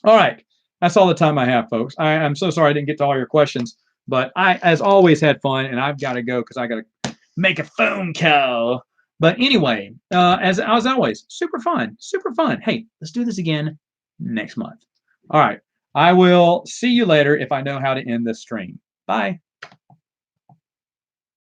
All right, that's all the time I have, folks. I'm so sorry I didn't get to all your questions, but I, as always, had fun, and I've got to go because I got to make a phone call. But anyway, as always, super fun, super fun. Hey, let's do this again next month. All right, I will see you later if I know how to end this stream. Bye.